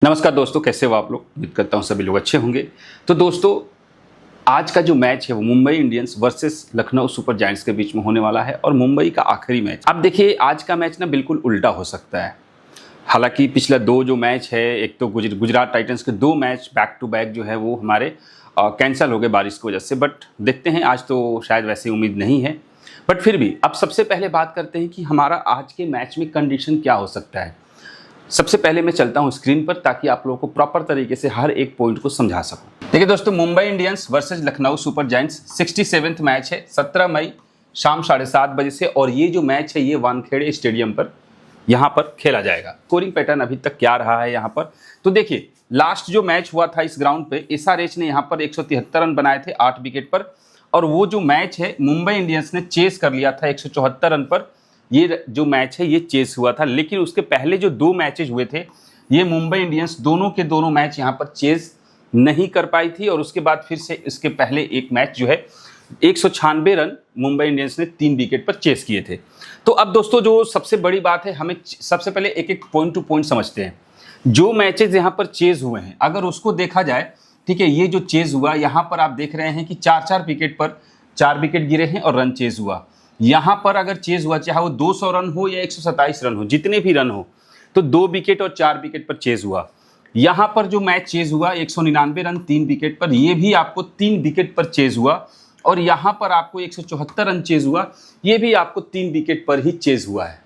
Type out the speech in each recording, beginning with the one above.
नमस्कार दोस्तों, कैसे हो आप लोग। उम्मीद करता हूँ सभी लोग अच्छे होंगे। तो दोस्तों, आज का जो मैच है वो Mumbai Indians versus Lucknow super giants के बीच में होने वाला है और मुंबई का आखिरी मैच। अब देखिए, आज का मैच ना बिल्कुल उल्टा हो सकता है। हालांकि पिछला दो जो मैच है, एक तो गुजरात टाइटंस के दो मैच बैक टू बैक जो है वो हमारे कैंसिल हो गए बारिश की वजह से। बट देखते हैं, आज तो शायद वैसी उम्मीद नहीं है। बट फिर भी अब सबसे पहले बात करते हैं कि हमारा आज के मैच में कंडीशन क्या हो सकता है। सबसे पहले मैं चलता हूं स्क्रीन पर ताकि आप लोगों को प्रॉपर तरीके से हर एक पॉइंट को समझा सकूं। देखिए दोस्तों, Mumbai Indians versus Lucknow super giants 67वें मैच है, 17 मई शाम 7:30 बजे से। और ये जो मैच है ये वानखेड़े स्टेडियम पर यहाँ पर खेला जाएगा। स्कोरिंग पैटर्न अभी तक क्या रहा है यहाँ पर, तो देखिए लास्ट जो मैच हुआ था इस ग्राउंड पे, एसआरएच ने यहाँ पर 173 रन बनाए थे 8 विकेट पर। और वो जो मैच है मुंबई इंडियंस ने चेस कर लिया था 174 रन पर। ये जो मैच है ये चेस हुआ था, लेकिन उसके पहले जो दो मैचेज हुए थे ये मुंबई इंडियंस दोनों के दोनों मैच यहाँ पर चेस नहीं कर पाई थी। और उसके बाद फिर से इसके पहले एक मैच जो है 196 रन मुंबई इंडियंस ने 3 विकेट पर चेस किए थे। तो अब दोस्तों, जो सबसे बड़ी बात है, हमें सबसे पहले एक एक पॉइंट टू पॉइंट समझते हैं। जो मैचेज यहाँ पर चेज हुए हैं अगर उसको देखा जाए, ठीक है, ये जो चेज हुआ यहाँ पर आप देख रहे हैं कि 4-4 विकेट पर 4 विकेट गिरे हैं और रन चेज हुआ। यहाँ पर अगर चेज हुआ, चाहे वो 200 रन हो या 127 रन हो, जितने भी रन हो, तो 2 विकेट और 4 विकेट पर चेज हुआ। यहाँ पर जो मैच चेज हुआ 199 रन 3 विकेट पर, ये भी आपको 3 विकेट पर चेज हुआ। और यहाँ पर आपको 174 रन चेज हुआ, ये भी आपको 3 विकेट पर ही चेज हुआ है।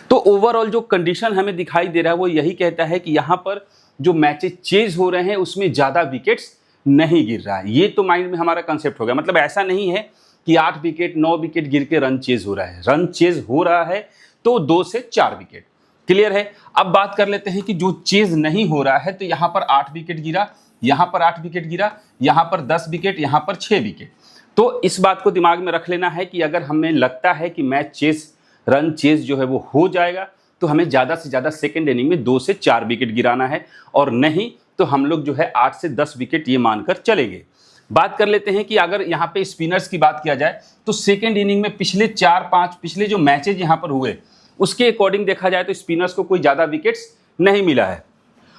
तो ओवरऑल जो कंडीशन हमें दिखाई दे रहा है वो यही कहता है कि यहाँ पर जो मैचेज चेज हो रहे हैं उसमें ज़्यादा विकेट्स नहीं गिर रहा है। ये तो माइंड में हमारा कंसेप्ट हो गया। मतलब ऐसा नहीं है कि 8 विकेट 9 विकेट गिर के रन चेज हो रहा है। रन चेज हो रहा है तो 2 से 4 विकेट। क्लियर है। अब बात कर लेते हैं कि जो चेज नहीं हो रहा है, तो यहाँ पर 8 विकेट गिरा, यहाँ पर 8 विकेट गिरा, यहाँ पर 10 विकेट, यहाँ पर 6 विकेट। तो इस बात को दिमाग में रख लेना है कि अगर हमें लगता है कि मैच चेज रन चेज जो है वो हो जाएगा, तो हमें ज़्यादा से ज़्यादा सेकेंड इनिंग में 2 से 4 विकेट गिराना है, और नहीं तो हम लोग जो है 8 से 10 विकेट ये मानकर चलेंगे। बात कर लेते हैं कि अगर यहाँ पे स्पिनर्स की बात किया जाए, तो सेकेंड इनिंग में पिछले 4-5 पिछले जो मैचेज यहाँ पर हुए उसके अकॉर्डिंग देखा जाए तो स्पिनर्स को कोई ज़्यादा विकेट्स नहीं मिला है।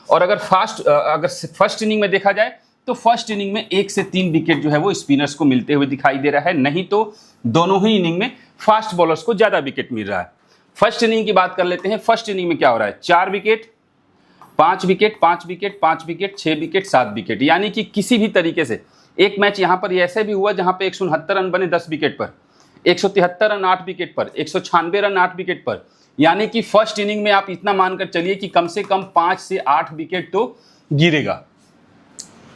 और अगर फर्स्ट इनिंग में देखा जाए तो फर्स्ट इनिंग में 1 से 3 विकेट जो है वो स्पिनर्स को मिलते हुए दिखाई दे रहा है, नहीं तो दोनों ही इनिंग में फास्ट बॉलर्स को ज़्यादा विकेट मिल रहा है। फर्स्ट इनिंग की बात कर लेते हैं। फर्स्ट इनिंग में क्या हो रहा है, 4 wicket 5 wicket 5 wicket 5 wicket 6 wicket 7 wicket, यानी कि किसी भी तरीके से एक मैच यहाँ पर ऐसे भी हुआ जहाँ पे 169 रन बने 10 विकेट पर, 173 रन 8 विकेट पर, 196 रन 8 विकेट पर। यानी कि फर्स्ट इनिंग में आप इतना मानकर चलिए कि कम से कम 5 से 8 विकेट तो गिरेगा।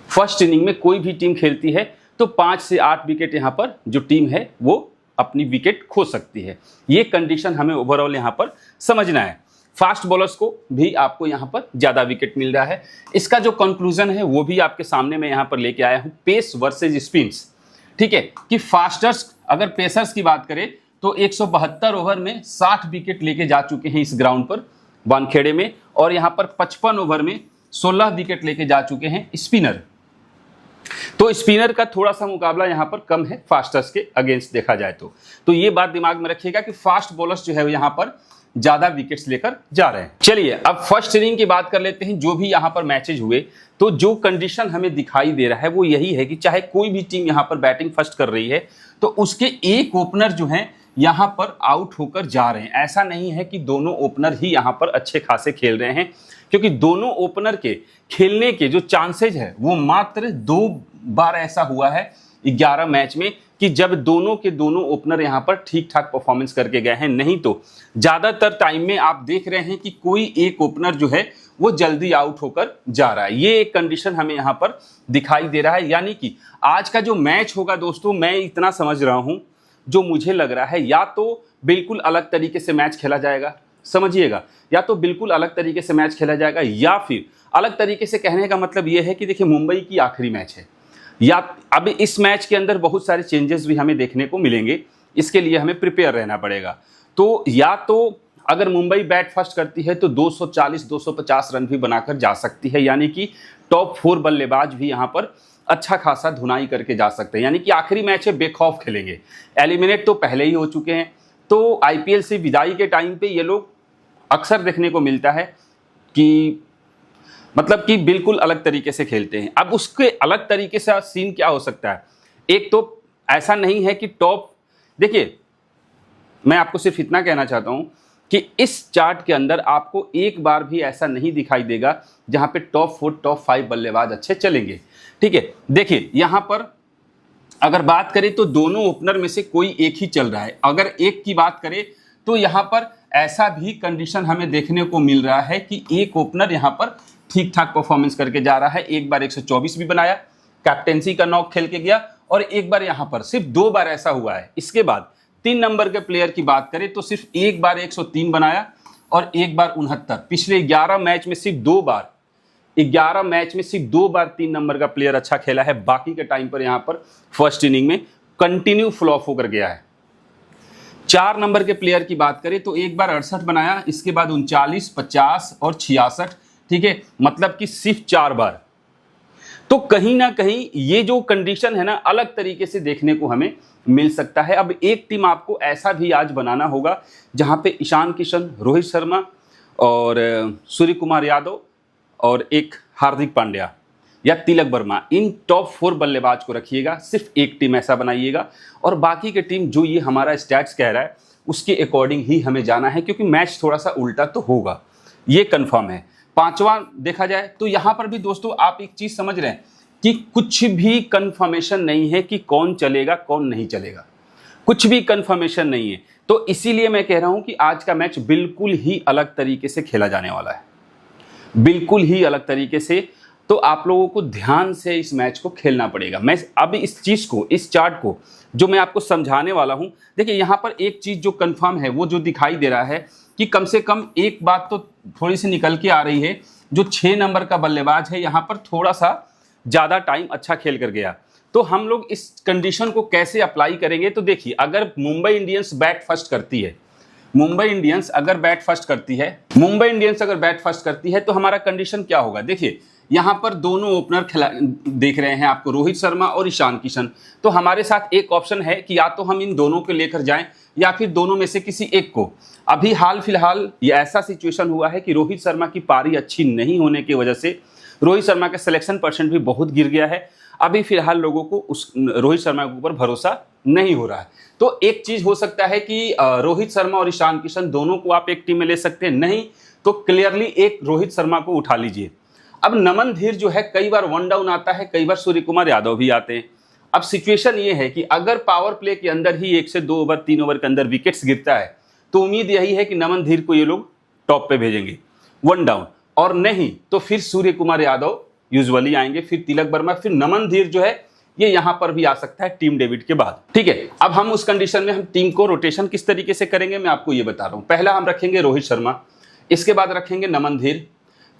फर्स्ट इनिंग में कोई भी टीम खेलती है तो 5 से 8 विकेट यहाँ पर जो टीम है वो अपनी विकेट खो सकती है। ये कंडीशन हमें ओवरऑल यहाँ पर समझना है। फास्ट बॉलर्स को भी आपको यहाँ पर ज़्यादा विकेट मिल रहा है। इसका जो कंक्लूजन है वो भी आपके सामने मैं यहाँ पर लेके आया हूँ, पेस वर्सेज स्पिन्स। ठीक है, कि फास्टर्स अगर पेसर्स की बात करें तो 172 ओवर में 60 विकेट लेके जा चुके हैं इस ग्राउंड पर वानखेड़े में, और यहाँ पर 55 ओवर में 16 विकेट लेके जा चुके हैं स्पिनर। तो स्पिनर का थोड़ा सा मुकाबला यहाँ पर कम है फास्टर्स के अगेंस्ट देखा जाए तो ये बात दिमाग में रखिएगा कि फास्ट बॉलर्स जो है यहाँ पर ज्यादा विकेट्स लेकर जा रहे हैं। चलिए अब फर्स्ट इनिंग की बात कर लेते हैं। जो भी यहाँ पर मैचेज हुए, तो जो कंडीशन हमें दिखाई दे रहा है वो यही है कि चाहे कोई भी टीम यहाँ पर बैटिंग फर्स्ट कर रही है तो उसके एक ओपनर जो हैं यहाँ पर आउट होकर जा रहे हैं। ऐसा नहीं है कि दोनों ओपनर ही यहाँ पर अच्छे खासे खेल रहे हैं, क्योंकि दोनों ओपनर के खेलने के जो चांसेज है वो मात्र 2 बार ऐसा हुआ है 11 मैच में कि जब दोनों के दोनों ओपनर यहाँ पर ठीक ठाक परफॉर्मेंस करके गए हैं। नहीं तो ज़्यादातर टाइम में आप देख रहे हैं कि कोई एक ओपनर जो है वो जल्दी आउट होकर जा रहा है। ये एक कंडीशन हमें यहाँ पर दिखाई दे रहा है। यानी कि आज का जो मैच होगा दोस्तों, मैं इतना समझ रहा हूँ, जो मुझे लग रहा है, या तो बिल्कुल अलग तरीके से मैच खेला जाएगा, समझिएगा, या तो बिल्कुल अलग तरीके से मैच खेला जाएगा, या फिर अलग तरीके से कहने का मतलब ये है कि देखिए मुंबई की आखिरी मैच है, या अब इस मैच के अंदर बहुत सारे चेंजेस भी हमें देखने को मिलेंगे। इसके लिए हमें प्रिपेयर रहना पड़ेगा। तो या तो अगर मुंबई बैट फर्स्ट करती है तो 240-250 रन भी बनाकर जा सकती है, यानी कि टॉप 4 बल्लेबाज भी यहाँ पर अच्छा खासा धुनाई करके जा सकते हैं। यानी कि आखिरी मैच है, बेखौफ खेलेंगे। एलिमिनेट तो पहले ही हो चुके हैं, तो आईपीएल से विदाई के टाइम पे ये लोग अक्सर देखने को मिलता है कि मतलब कि बिल्कुल अलग तरीके से खेलते हैं। अब उसके अलग तरीके से सीन क्या हो सकता है, एक तो ऐसा नहीं है कि टॉप, देखिए मैं आपको सिर्फ इतना कहना चाहता हूं कि इस चार्ट के अंदर आपको एक बार भी ऐसा नहीं दिखाई देगा जहां पे टॉप 4 टॉप 5 बल्लेबाज अच्छे चलेंगे। ठीक है, देखिए यहां पर अगर बात करें तो दोनों ओपनर में से कोई एक ही चल रहा है। अगर एक की बात करें तो यहां पर ऐसा भी कंडीशन हमें देखने को मिल रहा है कि एक ओपनर यहां पर ठीक ठाक परफॉर्मेंस करके जा रहा है। एक बार 124 भी बनाया, कैप्टेंसी का नॉक खेल के गया, और एक बार यहां पर सिर्फ 2 बार ऐसा हुआ है। इसके बाद 3 नंबर के प्लेयर की बात करें तो सिर्फ एक बार 103 बनाया और एक बार 69। पिछले 11 मैच में सिर्फ 2 बार, 11 मैच में सिर्फ 2 बार 3 नंबर का प्लेयर अच्छा खेला है। बाकी के टाइम पर यहां पर फर्स्ट इनिंग में कंटिन्यू फ्लॉप होकर गया है। 4 नंबर के प्लेयर की बात करें तो एक बार 68 बनाया, इसके बाद 39, 50 और 66। ठीक है, मतलब कि सिर्फ 4 बार। तो कहीं ना कहीं ये जो कंडीशन है ना, अलग तरीके से देखने को हमें मिल सकता है। अब एक टीम आपको ऐसा भी आज बनाना होगा जहां पे ईशान किशन, रोहित शर्मा और सूर्य कुमार यादव और एक हार्दिक पांड्या या तिलक वर्मा, इन टॉप 4 बल्लेबाज को रखिएगा। सिर्फ एक टीम ऐसा बनाइएगा और बाकी के टीम जो ये हमारा स्टैट्स कह रहा है उसके अकॉर्डिंग ही हमें जाना है, क्योंकि मैच थोड़ा सा उल्टा तो होगा, ये कंफर्म है। 5वां देखा जाए तो यहां पर भी दोस्तों आप एक चीज समझ रहे हैं कि कुछ भी कंफर्मेशन नहीं है कि कौन चलेगा कौन नहीं चलेगा, कुछ भी कंफर्मेशन नहीं है। तो इसीलिए मैं कह रहा हूं कि आज का मैच बिल्कुल ही अलग तरीके से खेला जाने वाला है, बिल्कुल ही अलग तरीके से। तो आप लोगों को ध्यान से इस मैच को खेलना पड़ेगा। मैं अब इस चीज को, इस चार्ट को जो मैं आपको समझाने वाला हूं, देखिए यहां पर एक चीज जो कंफर्म है वो जो दिखाई दे रहा है कि कम से कम एक बात तो थोड़ी सी निकल के आ रही है, जो 6 नंबर का बल्लेबाज है यहां पर थोड़ा सा ज्यादा टाइम अच्छा खेल कर गया। तो हम लोग इस कंडीशन को कैसे अप्लाई करेंगे, तो देखिए अगर मुंबई इंडियंस बैट फर्स्ट करती है, मुंबई इंडियंस अगर बैट फर्स्ट करती है तो हमारा कंडीशन क्या होगा। देखिए यहां पर दोनों ओपनर खिला देख रहे हैं आपको, रोहित शर्मा और ईशान किशन। तो हमारे साथ एक ऑप्शन है कि या तो हम इन दोनों को लेकर जाएं या फिर दोनों में से किसी एक को। अभी हाल फिलहाल ये ऐसा सिचुएशन हुआ है कि रोहित शर्मा की पारी अच्छी नहीं होने की वजह से रोहित शर्मा का सिलेक्शन परसेंट भी बहुत गिर गया है। अभी फिलहाल लोगों को उस रोहित शर्मा के ऊपर भरोसा नहीं हो रहा है। तो एक चीज हो सकता है कि रोहित शर्मा और ईशान किशन दोनों को आप एक टीम में ले सकते हैं, नहीं तो क्लियरली एक रोहित शर्मा को उठा लीजिए। अब नमन धीर जो है कई बार 1 डाउन आता है, कई बार सूर्य कुमार यादव भी आते हैं। अब सिचुएशन ये है कि अगर पावर प्ले के अंदर ही 1 से 2 ओवर 3 ओवर के अंदर विकेट्स गिरता है तो उम्मीद यही है कि नमन धीर को ये लोग टॉप पे भेजेंगे 1 डाउन, और नहीं तो फिर सूर्य कुमार यादव यूजुअली आएंगे, फिर तिलक वर्मा, फिर नमन धीर जो है ये यहां पर भी आ सकता है टीम डेविड के बाद। ठीक है, अब हम उस कंडीशन में हम टीम को रोटेशन किस तरीके से करेंगे मैं आपको ये बता रहा हूं। पहला हम रखेंगे रोहित शर्मा, इसके बाद रखेंगे नमन धीर,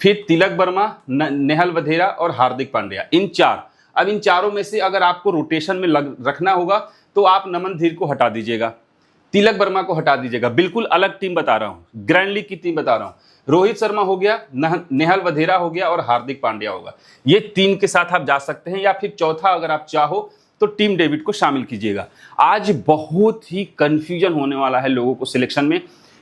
फिर तिलक वर्मा, नेहल वधेरा और हार्दिक पांड्या, इन 4। अब इन चारों में से अगर आपको रोटेशन में रखना होगा तो आप नमन धीर को हटा दीजिएगा, तिलक वर्मा को हटा दीजिएगा। बिल्कुल अलग टीम बता रहा हूं, ग्रैंड लीग की टीम बता रहा हूं। रोहित शर्मा हो गया, नेहल वधेरा हो गया और हार्दिक पांड्या होगा। ये 3 के साथ आप जा सकते हैं, या फिर चौथा अगर आप चाहो तो टीम डेविड को शामिल कीजिएगा। आज बहुत ही कंफ्यूजन होने वाला है लोगों को सिलेक्शन में,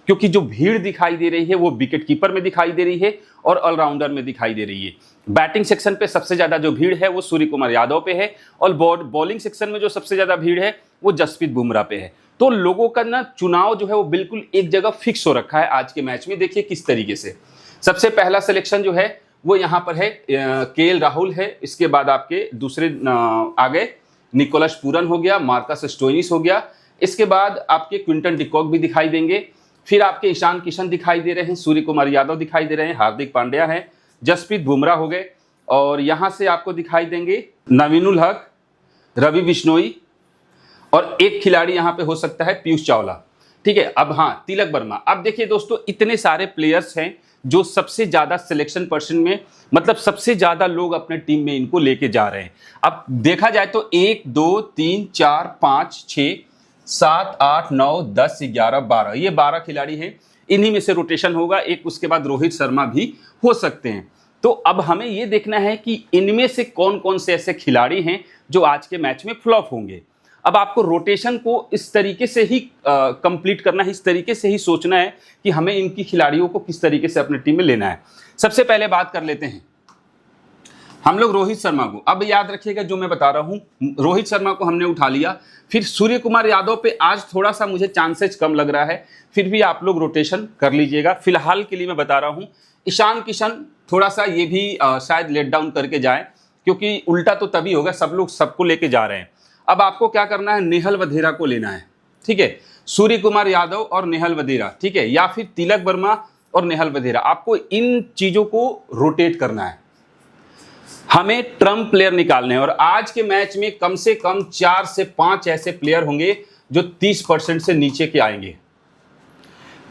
क्योंकि जो भीड़ दिखाई दे रही है वो विकेट कीपर में दिखाई दे रही है और ऑलराउंडर में दिखाई दे रही है। बैटिंग सेक्शन पे सबसे ज्यादा जो भीड़ है वो सूर्य कुमार यादव पे है, और बॉलिंग सेक्शन में जो सबसे ज्यादा भीड़ है वो जसप्रीत बुमराह पे है। तो लोगों का ना चुनाव जो है वो बिल्कुल एक जगह फिक्स हो रखा है आज के मैच में। देखिए किस तरीके से सबसे पहला सिलेक्शन जो है वो यहाँ पर है केएल राहुल है, इसके बाद आपके दूसरे आगे निकोलस पूरन हो गया, मार्कस स्टोइनिस हो गया, इसके बाद आपके क्विंटन डिकॉक भी दिखाई देंगे, फिर आपके ईशान किशन दिखाई दे रहे हैं, सूर्य कुमार यादव दिखाई दे रहे हैं, हार्दिक पांड्या है, जसप्रीत बुमराह हो गए, और यहां से आपको दिखाई देंगे नवीनुल हक, रवि बिश्नोई, और एक खिलाड़ी यहां पे हो सकता है पीयूष चावला। ठीक है, अब हाँ तिलक वर्मा। अब देखिए दोस्तों इतने सारे प्लेयर्स हैं जो सबसे ज्यादा सिलेक्शन परसेंट में, मतलब सबसे ज्यादा लोग अपने टीम में इनको लेके जा रहे हैं। अब देखा जाए तो 1 2 3 4 5 6 7 8 9 10 11 12, ये 12 खिलाड़ी हैं। इन्हीं में से रोटेशन होगा, एक उसके बाद रोहित शर्मा भी हो सकते हैं। तो अब हमें ये देखना है कि इनमें से कौन कौन से ऐसे खिलाड़ी हैं जो आज के मैच में फ्लॉप होंगे। अब आपको रोटेशन को इस तरीके से ही कंप्लीट करना है, इस तरीके से ही सोचना है कि हमें इनकी खिलाड़ियों को किस तरीके से अपने टीम में लेना है। सबसे पहले बात कर लेते हैं हम लोग रोहित शर्मा को, अब याद रखिएगा जो मैं बता रहा हूं, रोहित शर्मा को हमने उठा लिया। फिर सूर्य कुमार यादव पे आज थोड़ा सा मुझे चांसेस कम लग रहा है, फिर भी आप लोग रोटेशन कर लीजिएगा। फिलहाल के लिए मैं बता रहा हूं ईशान किशन, थोड़ा सा ये भी शायद लेट डाउन करके जाए, क्योंकि उल्टा तो तभी होगा, सब लोग सबको लेके जा रहे हैं। अब आपको क्या करना है, नेहल वधेरा को लेना है, ठीक है, सूर्य कुमार यादव और नेहल वधेरा, ठीक है, या फिर तिलक वर्मा और नेहल वधेरा। आपको इन चीजों को रोटेट करना है, हमें ट्रम्प प्लेयर निकालने हैं। और आज के मैच में कम से कम 4 से 5 ऐसे प्लेयर होंगे जो 30% से नीचे के आएंगे।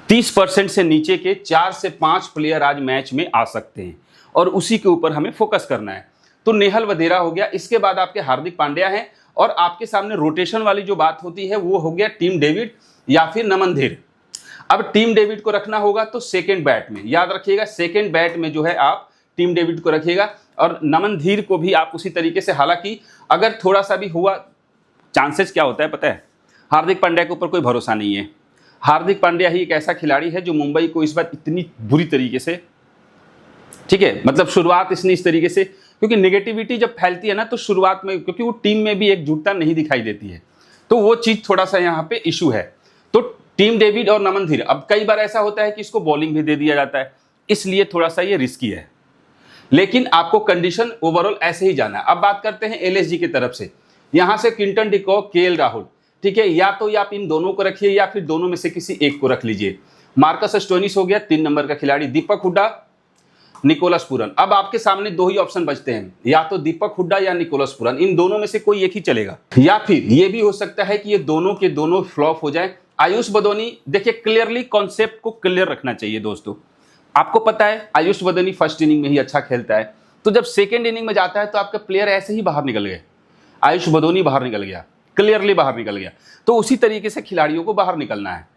30% से नीचे के 4 से 5 प्लेयर आज मैच में आ सकते हैं, और उसी के ऊपर हमें फोकस करना है। तो नेहल वधेरा हो गया, इसके बाद आपके हार्दिक पांड्या हैं, और आपके सामने रोटेशन वाली जो बात होती है वो हो गया टीम डेविड या फिर नमन धीर। अब टीम डेविड को रखना होगा तो सेकंड बैट में, याद रखिएगा सेकंड बैट में जो है आप टीम डेविड को रखिएगा, और नमन धीर को भी आप उसी तरीके से। हालांकि अगर थोड़ा सा भी हुआ, चांसेस क्या होता है पता है, हार्दिक पांड्या के ऊपर कोई भरोसा नहीं है। हार्दिक पांड्या ही एक ऐसा खिलाड़ी है जो मुंबई को इस बार इतनी बुरी तरीके से, ठीक है, मतलब शुरुआत इसने इस तरीके से, क्योंकि नेगेटिविटी जब फैलती है ना तो शुरुआत में, क्योंकि वो टीम में भी एकजुटता नहीं दिखाई देती है, तो वो चीज थोड़ा सा यहाँ पे इशू है। तो टीम डेविड और नमन धीर, अब कई बार ऐसा होता है कि इसको बॉलिंग भी दे दिया जाता है, इसलिए थोड़ा सा ये रिस्की है, लेकिन आपको कंडीशन ओवरऑल ऐसे ही जाना है। अब बात करते हैं एलएसजी की तरफ से, यहां से क्विंटन डिकॉक, केएल राहुल, ठीक है, या तो आप इन दोनों को रखिए या फिर दोनों में से किसी एक को रख लीजिए। मार्कस स्टोइनिस हो गया 3 नंबर का खिलाड़ी, दीपक हुड्डा, निकोलस पूरन। अब आपके सामने 2 ही ऑप्शन बचते हैं, या तो दीपक हुड्डा या निकोलस पूरन, इन दोनों में से कोई एक ही चलेगा, या फिर ये भी हो सकता है कि ये दोनों के दोनों फ्लॉप हो जाए। आयुष बदोनी, देखिए क्लियरली कॉन्सेप्ट को क्लियर रखना चाहिए दोस्तों। आपको पता है आयुष बदोनी फर्स्ट इनिंग में ही अच्छा खेलता है, तो जब सेकेंड इनिंग में जाता है तो आपके प्लेयर ऐसे ही बाहर निकल गए, आयुष बदोनी बाहर निकल गया, क्लियरली बाहर निकल गया, तो उसी तरीके से खिलाड़ियों को बाहर निकलना है।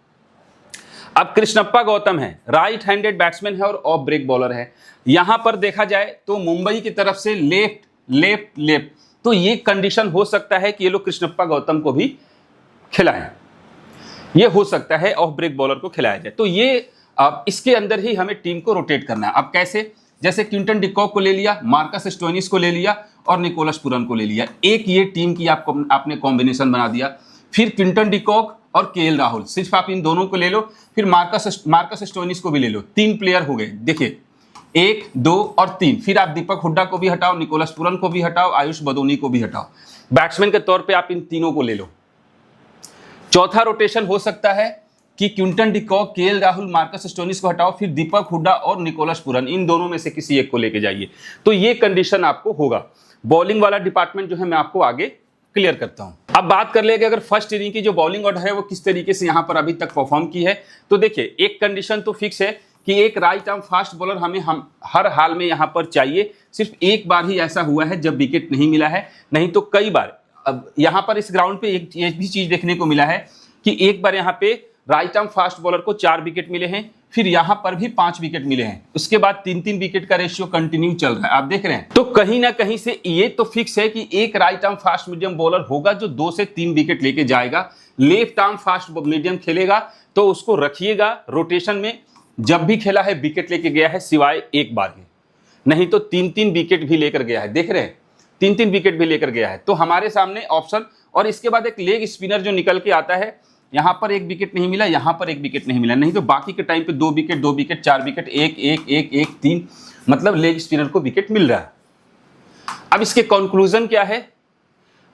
अब कृष्णप्पा गौतम है, राइट हैंडेड बैट्समैन है और ऑफ ब्रेक बॉलर है। यहां पर देखा जाए तो मुंबई की तरफ से लेफ्ट लेफ्ट लेफ्ट, तो ये कंडीशन हो सकता है कि ये लोग कृष्णप्पा गौतम को भी खिलाएं, ये हो सकता है ऑफ ब्रेक बॉलर को खिलाया जाए। तो ये अब इसके अंदर ही हमें टीम को रोटेट करना है। अब कैसे, जैसे क्विंटन डिकॉक को ले लिया, मार्कस स्टोइनिस को ले लिया और निकोलस पूरन को ले लिया, एक ये टीम की आपने कॉम्बिनेशन बना दिया। फिर क्विंटन डिकॉक और केएल राहुल, सिर्फ आप इन दोनों को ले लो, फिर मार्कस स्टोइनिस को भी ले लो, 3 प्लेयर हो गए। देखिए 1, 2 और 3, फिर आप दीपक हुड्डा को भी हटाओ, निकोलस पूरन को भी हटाओ, आयुष बदोनी को भी हटाओ, बैट्समैन के तौर पे आप इन तीनों को ले लो। चौथा रोटेशन हो सकता है कि Quinton de Kock, KL Rahul, Marcus Stoinis को हटाओ, फिर दीपक हुड्डा और निकोलस पूरन, इन दोनों में से किसी एक को लेके जाइए। तो ये कंडीशन आपको होगा। बॉलिंग वाला डिपार्टमेंट जो है मैं आपको आगे क्लियर करता हूं। अब बात कर ले कि अगर फर्स्ट इनिंग की जो बॉलिंग ऑर्डर है वो किस तरीके से यहां पर अभी तक परफॉर्म की है, तो देखिए एक कंडीशन तो फिक्स है कि एक राइट आर्म फास्ट बॉलर हम हर हाल में यहां पर चाहिए। सिर्फ एक बार ही ऐसा हुआ है जब विकेट नहीं मिला है, नहीं तो कई बार। अब यहां पर इस ग्राउंड पे एक भी चीज देखने को मिला है कि एक बार यहां पे राइट आर्म फास्ट बॉलर को 4 विकेट मिले हैं, फिर यहां पर भी 5 विकेट मिले हैं, उसके बाद 3-3 विकेट का रेशियो कंटिन्यू चल रहा है, आप देख रहे हैं। तो कहीं ना कहीं से ये तो फिक्स है कि एक right arm fast medium bowler होगा जो 2 से 3 विकेट लेके जाएगा। लेफ्ट आर्म फास्ट मीडियम खेलेगा तो उसको रखिएगा रोटेशन में, जब भी खेला है विकेट लेके गया है सिवाय एक बार के, नहीं तो 3-3 विकेट भी लेकर गया है, देख रहे हैं 3-3 विकेट भी लेकर गया है। तो हमारे सामने ऑप्शन, और इसके बाद एक लेग स्पिनर जो निकल के आता है, यहां पर 1 विकेट नहीं मिला, यहां पर 1 विकेट नहीं मिला, नहीं तो बाकी के टाइम पे 2 विकेट 2 विकेट 4 विकेट 1 1 1 1 3, मतलब लेग स्पिनर को विकेट मिल रहा है। अब इसके कंक्लूजन क्या है,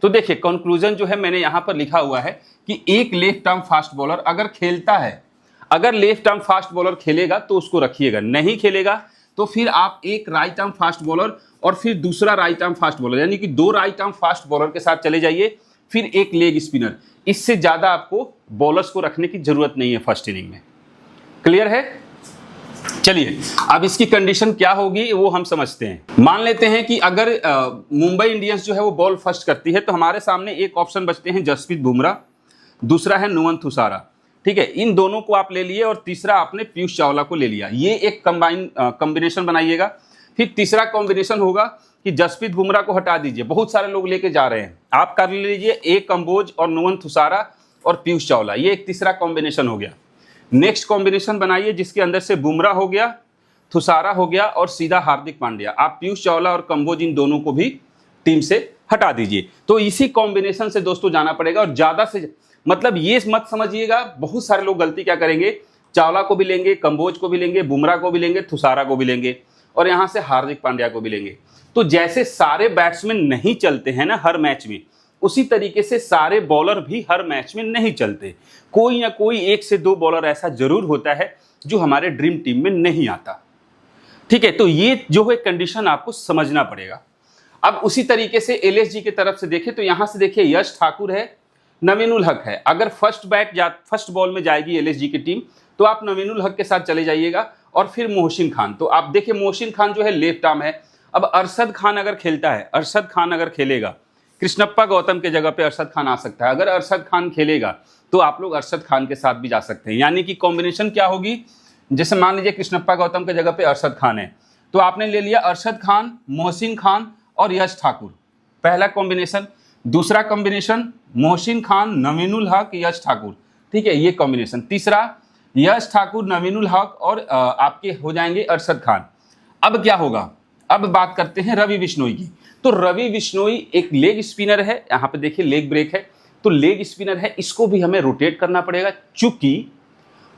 तो देखिए कंक्लूजन जो है मैंने यहां पर लिखा हुआ है कि एक लेफ्ट आर्म फास्ट बॉलर अगर खेलता है, अगर लेफ्ट आर्म फास्ट बॉलर खेलेगा तो उसको रखिएगा, नहीं खेलेगा तो फिर आप एक राइट आर्म फास्ट बॉलर और फिर दूसरा राइट आर्म फास्ट बॉलर, यानी कि 2 राइट आर्म फास्ट बॉलर के साथ चले जाइए, फिर एक लेग स्पिनर। इससे ज्यादा आपको बॉलर्स को रखने की जरूरत नहीं है फर्स्ट इनिंग में। क्लियर है? चलिए अब इसकी कंडीशन क्या होगी वो हम समझते हैं। मान लेते हैं कि अगर मुंबई इंडियंस जो है वो बॉल फर्स्ट करती है, तो हमारे सामने एक ऑप्शन बचते हैं जसप्रीत बुमराह, दूसरा है नुवन थुसारा, ठीक है, इन दोनों को आप ले लिए, और तीसरा आपने पीयूष चावला को ले लिया। ये एक कॉम्बिनेशन बनाइएगा। फिर तीसरा कॉम्बिनेशन होगा कि जसप्रीत बुमराह को हटा दीजिए, बहुत सारे लोग लेके जा रहे हैं, आप कर लीजिए एक कंबोज और नुवन थुसारा और पीयूष चावला, ये एक तीसरा कॉम्बिनेशन हो गया। नेक्स्ट कॉम्बिनेशन बनाइए जिसके अंदर से बुमराह हो गया, थुसारा हो गया और सीधा हार्दिक पांड्या। आप पीयूष चावला और कंबोज इन दोनों को भी टीम से हटा दीजिए। तो इसी कॉम्बिनेशन से दोस्तों जाना पड़ेगा। और ज्यादा से मतलब ये मत समझिएगा, बहुत सारे लोग गलती क्या करेंगे, चावला को भी लेंगे, कंबोज को भी लेंगे, बुमराह को भी लेंगे, थुसारा को भी लेंगे और यहां से हार्दिक पांड्या को भी लेंगे। तो जैसे सारे बैट्समैन नहीं चलते हैं ना हर मैच में, उसी तरीके से सारे बॉलर भी हर मैच में नहीं चलते। कोई ना कोई 1 से 2 बॉलर ऐसा जरूर होता है जो हमारे ड्रीम टीम में नहीं आता। ठीक है, तो ये जो है कंडीशन आपको समझना पड़ेगा। अब उसी तरीके से एलएसजी की तरफ से देखें तो यहां से देखिए यश ठाकुर है, नवीनुल हक है। अगर फर्स्ट बॉल में जाएगी एलएसजी की टीम तो आप नवीनुल हक के साथ चले जाइएगा और फिर मोहसिन खान। तो आप देखिए मोहसिन खान जो है लेफ्ट आर्म है। अब अरशद खान अगर खेलता है, अरशद खान अगर खेलेगा, कृष्णप्पा गौतम के जगह पे अरशद खान आ सकता है। अगर अरशद खान खेलेगा तो आप लोग अरशद खान के साथ भी जा सकते हैं। यानी कि कॉम्बिनेशन क्या होगी, जैसे मान लीजिए कृष्णप्पा गौतम के जगह पे अरशद खान है तो आपने ले लिया अरशद खान, मोहसिन खान और यश ठाकुर, पहला कॉम्बिनेशन। दूसरा कॉम्बिनेशन मोहसिन खान, नवीनुल हक, यश ठाकुर। ठीक है, ये कॉम्बिनेशन। तीसरा यश ठाकुर, नवीनुल हक और आपके हो जाएंगे अरशद खान। अब क्या होगा, अब बात करते हैं रवि बिश्नोई की। तो रवि बिश्नोई एक लेग स्पिनर है, यहाँ पे देखिए लेग ब्रेक है, तो लेग स्पिनर है, इसको भी हमें रोटेट करना पड़ेगा। चूंकि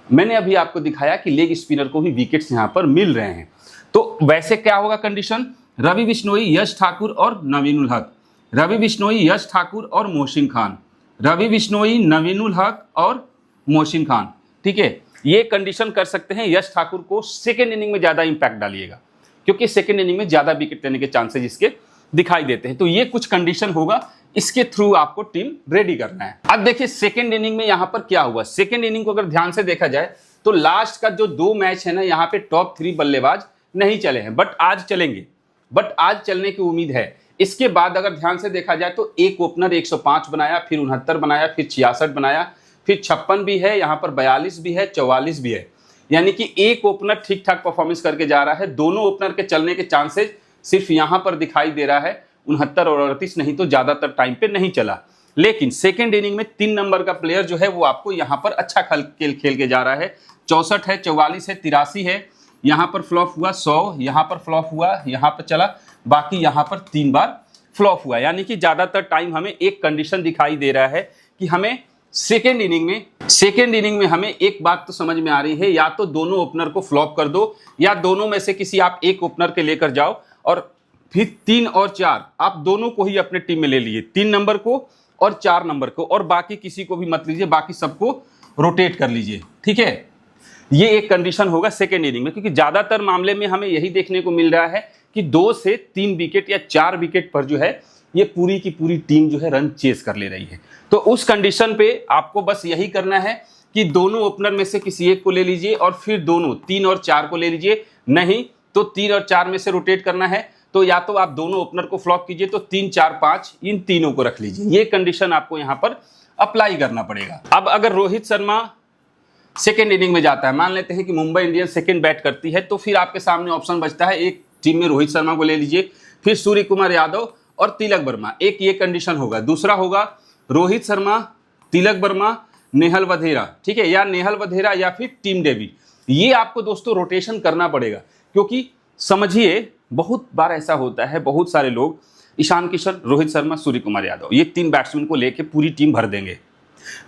मैंने अभी आपको दिखाया कि लेग स्पिनर को भी विकेट्स यहाँ पर मिल रहे हैं। तो वैसे क्या होगा कंडीशन, रवि बिश्नोई, यश ठाकुर और नवीनुल हक, रवि बिश्नोई, यश ठाकुर और मोहसिन खान, रवि बिश्नोई, नवीनुल हक और मोहसिन खान। ठीक है, ये कंडीशन कर सकते हैं। यश ठाकुर को सेकेंड इनिंग में ज्यादा इंपैक्ट डालिएगा क्योंकि सेकेंड इनिंग में ज्यादा विकेट लेने के चांसेस इसके दिखाई देते हैं। तो ये कुछ कंडीशन होगा, इसके थ्रू आपको टीम रेडी करना है। अब देखिए सेकेंड इनिंग में यहां पर क्या हुआ। सेकेंड इनिंग को अगर ध्यान से देखा जाए तो लास्ट का जो 2 मैच है ना, यहाँ पे टॉप 3 बल्लेबाज नहीं चले हैं, बट आज चलेंगे, बट आज चलने की उम्मीद है। इसके बाद अगर ध्यान से देखा जाए तो एक ओपनर 105 बनाया, फिर 69 बनाया, फिर 66 बनाया, फिर 56 भी है, यहाँ पर 42 भी है, 44 भी है। यानी कि एक ओपनर ठीक ठाक परफॉर्मेंस करके जा रहा है। दोनों ओपनर के चलने के चांसेस सिर्फ यहां पर दिखाई दे रहा है 69 और 38, नहीं तो ज्यादातर टाइम पे नहीं चला। लेकिन सेकेंड इनिंग में 3 नंबर का प्लेयर जो है वो आपको यहां पर अच्छा खेल के जा रहा है। 64 है, 44 है, 83 है, यहां पर फ्लॉप हुआ 100, यहां पर फ्लॉप हुआ, यहां पर चला, बाकी यहां पर 3 बार फ्लॉप हुआ। यानी कि ज्यादातर टाइम हमें एक कंडीशन दिखाई दे रहा है कि हमें सेकेंड इनिंग में हमें एक बात तो समझ में आ रही है, या तो दोनों ओपनर को फ्लॉप कर दो या दोनों में से किसी आप एक ओपनर के लेकर जाओ और फिर 3 और 4 आप दोनों को ही अपने टीम में ले लीजिए, 3 नंबर को और 4 नंबर को, और बाकी किसी को भी मत लीजिए, बाकी सबको रोटेट कर लीजिए। ठीक है, ये एक कंडीशन होगा सेकेंड इनिंग में, क्योंकि ज्यादातर मामले में हमें यही देखने को मिल रहा है कि 2 से 3 विकेट या 4 विकेट पर जो है ये पूरी की पूरी टीम जो है रन चेस कर ले रही है। तो उस कंडीशन पे आपको बस यही करना है कि दोनों ओपनर में से किसी एक को ले लीजिए और फिर दोनों 3 और 4 को ले लीजिए, नहीं तो 3 और 4 में से रोटेट करना है तो या तो आप दोनों ओपनर को फ्लॉप कीजिए, तो 3, 4, 5 इन तीनों को रख लीजिए। ये कंडीशन आपको यहां पर अप्लाई करना पड़ेगा। अब अगर रोहित शर्मा सेकेंड इनिंग में जाता है, मान लेते हैं कि मुंबई इंडियंस सेकेंड बैट करती है, तो फिर आपके सामने ऑप्शन बचता है, एक टीम में रोहित शर्मा को ले लीजिए, फिर सूर्य कुमार यादव और तिलक वर्मा, एक ये कंडीशन होगा। दूसरा होगा रोहित शर्मा, तिलक वर्मा, नेहल वधेरा, ठीक है, या नेहल वधेरा या फिर टीम डेविड। ये आपको दोस्तों रोटेशन करना पड़ेगा, क्योंकि समझिए बहुत बार ऐसा होता है, बहुत सारे लोग ईशान किशन, रोहित शर्मा, सूर्य कुमार यादव, ये 3 बैट्समैन को लेके पूरी टीम भर देंगे,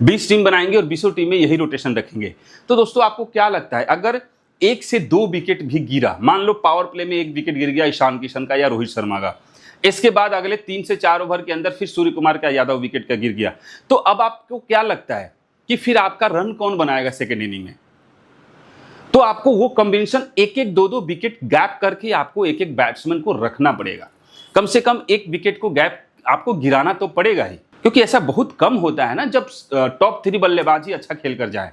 20 टीम बनाएंगे और 20 टीम में यही रोटेशन रखेंगे। तो दोस्तों आपको क्या लगता है, अगर 1 से 2 विकेट भी गिरा, मान लो पावर प्ले में 1 विकेट गिर गया ईशान किशन का या रोहित शर्मा का, इसके बाद अगले 3 से 4 ओवर के अंदर फिर सूर्य कुमार का यादव विकेट का गिर गया, तो अब आपको क्या लगता है कि फिर आपका रन कौन बनाएगा सेकेंड इनिंग में? तो आपको वो कॉम्बिनेशन 1-1, 2-2 विकेट गैप करके आपको एक एक बैट्समैन को रखना पड़ेगा। कम से कम 1 विकेट को गैप आपको गिराना तो पड़ेगा ही, क्योंकि ऐसा बहुत कम होता है ना जब टॉप 3 बल्लेबाजी अच्छा खेल कर जाए,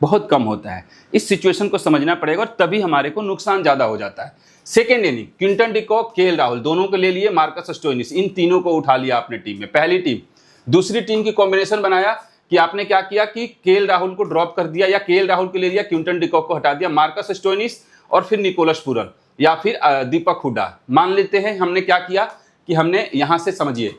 बहुत कम होता है। इस सिचुएशन को समझना पड़ेगा और तभी हमारे को नुकसान ज्यादा हो जाता है। Second inning Quinton de Kock, KL Rahul दोनों को ले लिए, मार्कस स्टोइनिस, इन तीनों को उठा लिया आपने टीम में। पहली टीम, दूसरी टीम की कॉम्बिनेशन बनाया कि आपने क्या किया कि केएल राहुल को ड्रॉप कर दिया या केएल राहुल को ले लिया, क्विंटन डिकॉक को हटा दिया, मार्कस स्टोइनिस और फिर निकोलस पूरन या फिर दीपक हुड्डा। मान लेते हैं हमने क्या किया कि हमने यहां से समझिए,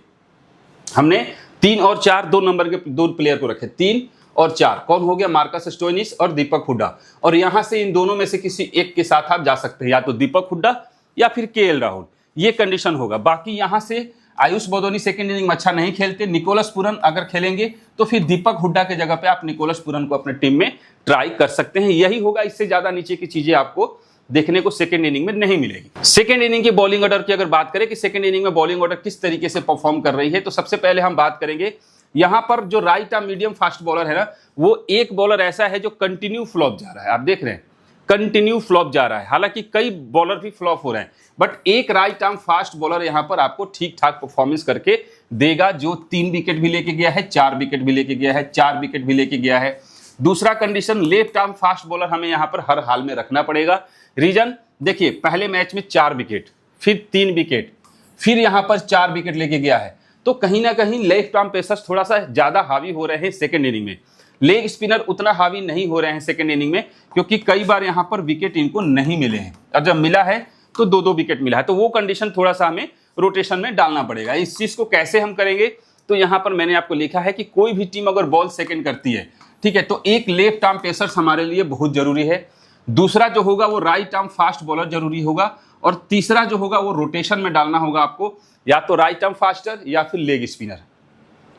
हमने 3 और 4 2 नंबर के 2 प्लेयर को रखे, 3 और 4 कौन हो गया, मार्कस स्टोइनिस और दीपक हुड्डा। और यहां से इन दोनों में से किसी एक के साथ आप जा सकते हैं, या तो दीपक हुड्डा या फिर केएल राहुल, ये कंडीशन होगा। बाकी यहां से आयुष बदोनी सेकंड इनिंग में अच्छा नहीं खेलते, निकोलस पूरन अगर खेलेंगे तो फिर दीपक हुड्डा के जगह पे आप निकोलस पूरन को अपने टीम में ट्राई कर सकते हैं। यही होगा, इससे ज्यादा नीचे की चीजें आपको देखने को सेकंड इनिंग में नहीं मिलेगी। सेकंड इनिंग की बॉलिंग ऑर्डर की अगर बात करें कि सेकंड इनिंग में बॉलिंग ऑर्डर किस तरीके से परफॉर्म कर रही है, तो सबसे पहले हम बात करेंगे यहां पर जो right arm medium fast bowler है ना, वो एक बॉलर ऐसा है जो कंटिन्यू फ्लॉप जा रहा है। आप देख रहे हैं कंटिन्यू फ्लॉप जा रहा है, हालांकि कई बॉलर भी फ्लॉप हो रहे हैं, बट एक राइट आर्म फास्ट बॉलर यहां पर आपको ठीक ठाक परफॉर्मेंस करके देगा, जो 3 विकेट भी लेके गया है, 4 विकेट भी लेके गया है, 4 विकेट भी लेके गया है। दूसरा condition, left arm fast bowler हमें यहां पर हर हाल में रखना पड़ेगा। रीजन देखिए, पहले मैच में 4 विकेट, फिर 3 विकेट, फिर यहां पर 4 विकेट लेके गया है, तो कहीं ना कहीं लेफ्ट आर्म पेसर्स थोड़ा सा ज्यादा हावी हो रहे हैं सेकंड इनिंग में। लेग स्पिनर उतना हावी नहीं हो रहे हैं सेकंड इनिंग में, क्योंकि कई बार यहां पर विकेट इनको नहीं मिले हैं, और जब मिला है तो 2-2 विकेट मिला है, तो वो कंडीशन थोड़ा सा हमें रोटेशन में डालना पड़ेगा। इस चीज को कैसे हम करेंगे, तो यहां पर मैंने आपको लिखा है कि कोई भी टीम अगर बॉल सेकंड करती है, ठीक है, तो एक लेफ्ट आर्म पेसर्स हमारे लिए बहुत जरूरी है, दूसरा जो होगा वो राइट आर्म फास्ट बॉलर जरूरी होगा, और तीसरा जो होगा वो रोटेशन में डालना होगा आपको, या तो राइट आर्म फास्टर या फिर लेग स्पिनर।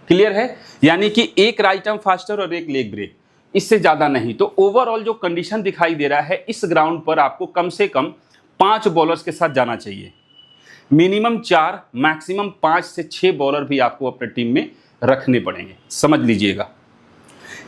क्लियर है, यानी कि एक राइट आर्म फास्टर और एक लेग ब्रेक, इससे ज्यादा नहीं। तो ओवरऑल जो कंडीशन दिखाई दे रहा है, इस ग्राउंड पर आपको कम से कम 5 बॉलर्स के साथ जाना चाहिए, मिनिमम 4, मैक्सिमम 5 से 6 बॉलर भी आपको अपने टीम में रखने पड़ेंगे, समझ लीजिएगा।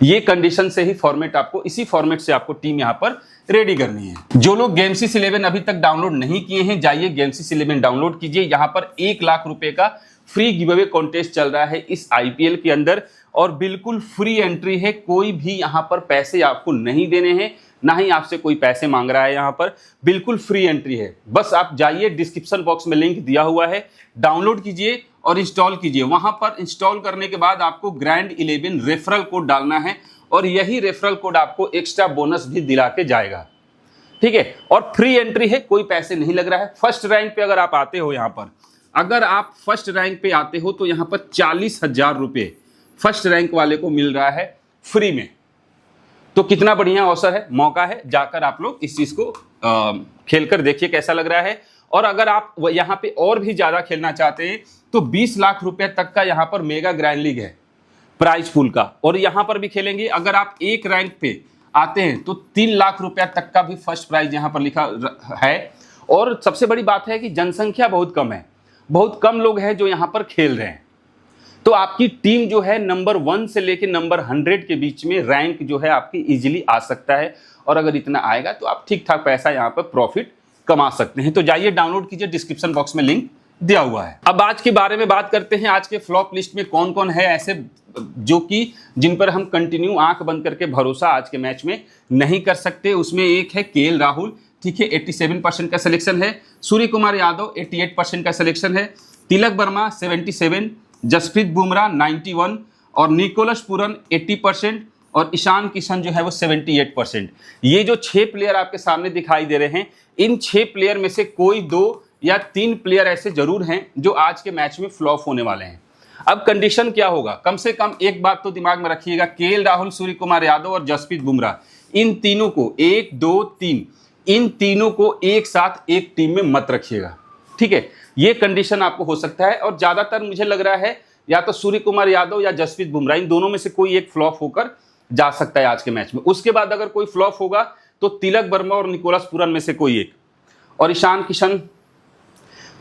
ये कंडीशन से ही फॉर्मेट आपको, इसी फॉर्मेट से आपको टीम यहां पर रेडी करनी है। जो लोग गेमसीस 11 अभी तक डाउनलोड नहीं किए हैं, जाइए गेमसीस 11 डाउनलोड कीजिए। यहां पर 1 लाख रुपए का फ्री गिव अवे कॉन्टेस्ट चल रहा है इस आईपीएल के अंदर, और बिल्कुल फ्री एंट्री है, कोई भी यहां पर पैसे आपको नहीं देने हैं, ना ही आपसे कोई पैसे मांग रहा है, यहां पर बिल्कुल फ्री एंट्री है। बस आप जाइए, डिस्क्रिप्शन बॉक्स में लिंक दिया हुआ है, डाउनलोड कीजिए और इंस्टॉल कीजिए। वहां पर इंस्टॉल करने के बाद आपको ग्रैंड 11 रेफरल कोड डालना है, और यही रेफरल कोड आपको एक्स्ट्रा बोनस भी दिला के जाएगा, ठीक है। और फ्री एंट्री है, कोई पैसे नहीं लग रहा है। फर्स्ट रैंक पे अगर आप आते हो, यहां पर अगर आप फर्स्ट रैंक पे आते हो तो यहां पर 40,000 रुपए फर्स्ट रैंक वाले को मिल रहा है फ्री में। तो कितना बढ़िया अवसर है, मौका है, जाकर आप लोग इस चीज को खेलकर देखिए कैसा लग रहा है। और अगर आप यहां पे और भी ज्यादा खेलना चाहते हैं तो 20 लाख रुपए तक का यहां पर मेगा ग्रैंड लीग है प्राइज पूल का, और यहां पर भी खेलेंगे। अगर आप एक रैंक पे आते हैं तो 3 लाख रुपया तक का भी फर्स्ट प्राइज यहां पर लिखा है। और सबसे बड़ी बात है कि जनसंख्या बहुत कम है, बहुत कम लोग हैं जो यहां पर खेल रहे हैं, तो आपकी टीम जो है नंबर 1 से लेकर नंबर 100 के बीच में रैंक जो है आपकी इजीली आ सकता है। और अगर इतना आएगा तो आप ठीक ठाक पैसा यहां पर प्रॉफिट कमा सकते हैं। तो जाइए डाउनलोड कीजिए, डिस्क्रिप्शन बॉक्स में लिंक दिया हुआ है। अब आज के बारे में बात करते हैं, आज के फ्लॉप लिस्ट में कौन कौन है ऐसे जो कि जिन पर हम कंटिन्यू आंख बंद करके भरोसा आज के मैच में नहीं कर सकते। उसमें एक है केएल राहुल, ठीक है, 87% का सिलेक्शन है। सूर्य कुमार यादव 88% का सिलेक्शन है। तिलक वर्मा 77, जसप्रीत बुमराह 91, और निकोलस पूरन 80%, और ईशान किशन जो है वो 78%। ये जो 6 प्लेयर आपके सामने दिखाई दे रहे हैं, इन 6 प्लेयर में से कोई 2 या 3 प्लेयर ऐसे जरूर हैं जो आज के मैच में फ्लॉप होने वाले हैं। अब कंडीशन क्या होगा, कम से कम एक बात तो दिमाग में रखिएगा, केएल राहुल, सूर्य कुमार यादव और जसप्रीत बुमराह, इन तीनों को 1, 2, 3, इन तीनों को एक साथ एक टीम में मत रखिएगा, ठीक है। ये कंडीशन आपको हो सकता है, और ज्यादातर मुझे लग रहा है या तो सूर्य कुमार यादव या जसप्रीत बुमराह, इन दोनों में से कोई एक फ्लॉप होकर जा सकता है आज के मैच में। उसके बाद अगर कोई फ्लॉप होगा तो तिलक वर्मा और निकोलस पूरन में से कोई एक, और ईशान किशन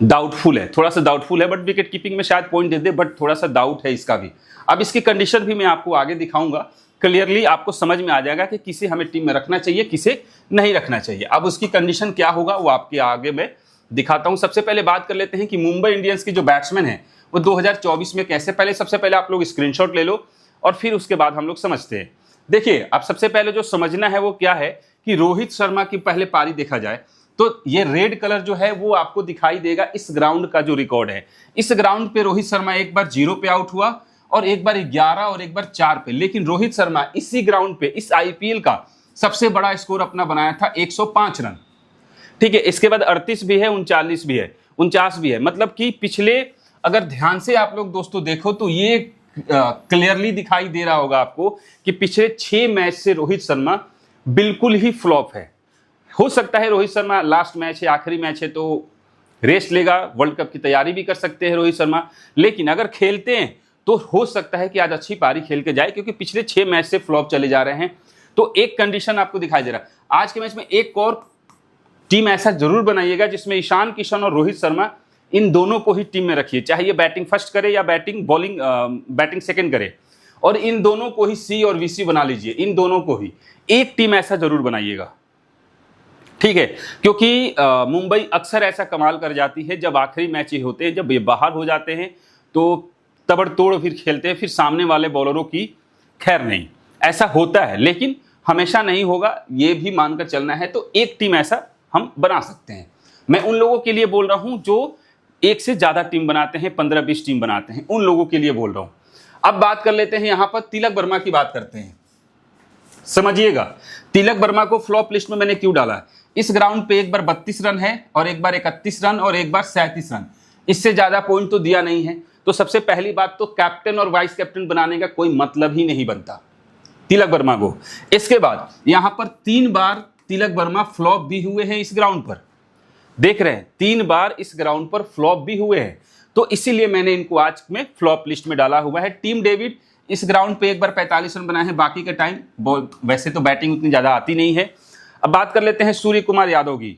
डाउटफुल है, थोड़ा सा डाउटफुल है, बट विकेट कीपिंग में शायद पॉइंट दे दे, बट थोड़ा सा डाउट है इसका भी। अब इसकी कंडीशन भी मैं आपको आगे दिखाऊंगा, क्लियरली आपको समझ में आ जाएगा कि किसे हमें टीम में रखना चाहिए, किसे नहीं रखना चाहिए। अब उसकी कंडीशन क्या होगा वो आपके आगे मैं दिखाता हूं। सबसे पहले बात कर लेते हैं कि मुंबई इंडियंस की जो बैट्समैन है वो 2024 में कैसे, पहले सबसे पहले आप लोग स्क्रीनशॉट ले लो और फिर उसके बाद हम लोग समझते हैं। देखिए, अब सबसे पहले जो समझना है वो क्या है कि रोहित शर्मा की पहले पारी देखा जाए तो ये रेड कलर जो है वो आपको दिखाई देगा इस ग्राउंड का जो रिकॉर्ड है। इस ग्राउंड पे रोहित शर्मा एक बार 0 पे आउट हुआ, और एक बार 11 और एक बार 4 पे। लेकिन रोहित शर्मा इसी ग्राउंड पे इस आईपीएल का सबसे बड़ा स्कोर अपना बनाया था 105 रन, ठीक है। इसके बाद 38 भी है, 39 भी है, 49 भी है। मतलब कि पिछले, अगर ध्यान से आप लोग दोस्तों देखो तो ये क्लियरली दिखाई दे रहा होगा आपको कि पिछले 6 मैच से रोहित शर्मा बिल्कुल ही फ्लॉप है। हो सकता है रोहित शर्मा लास्ट मैच है, आखिरी मैच है, तो रेस्ट लेगा, वर्ल्ड कप की तैयारी भी कर सकते हैं रोहित शर्मा, लेकिन अगर खेलते हैं तो हो सकता है कि आज अच्छी पारी खेल के जाए, क्योंकि पिछले 6 मैच से फ्लॉप चले जा रहे हैं। तो एक कंडीशन आपको दिखाई दे रहा है। आज के मैच में एक और टीम ऐसा जरूर बनाइएगा जिसमें ईशान किशन और रोहित शर्मा, इन दोनों को ही टीम में रखिए, चाहे ये बैटिंग फर्स्ट करे या बैटिंग सेकंड करे, और इन दोनों को ही सी और वीसी बना लीजिए। इन दोनों को ही एक टीम ऐसा जरूर बनाइएगा, ठीक है, क्योंकि मुंबई अक्सर ऐसा कमाल कर जाती है जब आखिरी मैच ही होते हैं, जब ये बाहर हो जाते हैं तो तबड़तोड़ फिर खेलते हैं, फिर सामने वाले बॉलरों की खैर नहीं, ऐसा होता है, लेकिन हमेशा नहीं होगा, ये भी मानकर चलना है। तो एक टीम ऐसा हम बना सकते हैं। मैं उन लोगों के लिए बोल रहा हूं जो एक से ज्यादा टीम बनाते हैं, 15-20 टीम बनाते हैं, उन लोगों के लिए बोल रहा हूं। अब बात कर लेते हैं, यहां पर तिलक वर्मा की बात करते हैं। समझिएगा, तिलक वर्मा को फ्लॉप लिस्ट में मैंने क्यों डाला। इस ग्राउंड पे एक बार 32 रन है और एक बार 31 रन और एक बार 37 रन, इससे ज्यादा पॉइंट तो दिया नहीं है। तो सबसे पहली बात तो कैप्टन और वाइस कैप्टन बनाने का कोई मतलब ही नहीं बनता तिलक वर्मा को। इसके बाद यहां पर 3 बार तिलक वर्मा फ्लॉप भी हुए हैं इस ग्राउंड पर, देख रहे हैं, 3 बार इस ग्राउंड पर फ्लॉप भी हुए हैं। तो इसीलिए मैंने इनको आज में फ्लॉप लिस्ट में डाला हुआ है। टीम डेविड इस ग्राउंड पे एक बार 45 रन बनाए हैं, बाकी का टाइम वैसे तो बैटिंग उतनी ज्यादा आती नहीं है। अब बात कर लेते हैं सूर्य कुमार यादव की,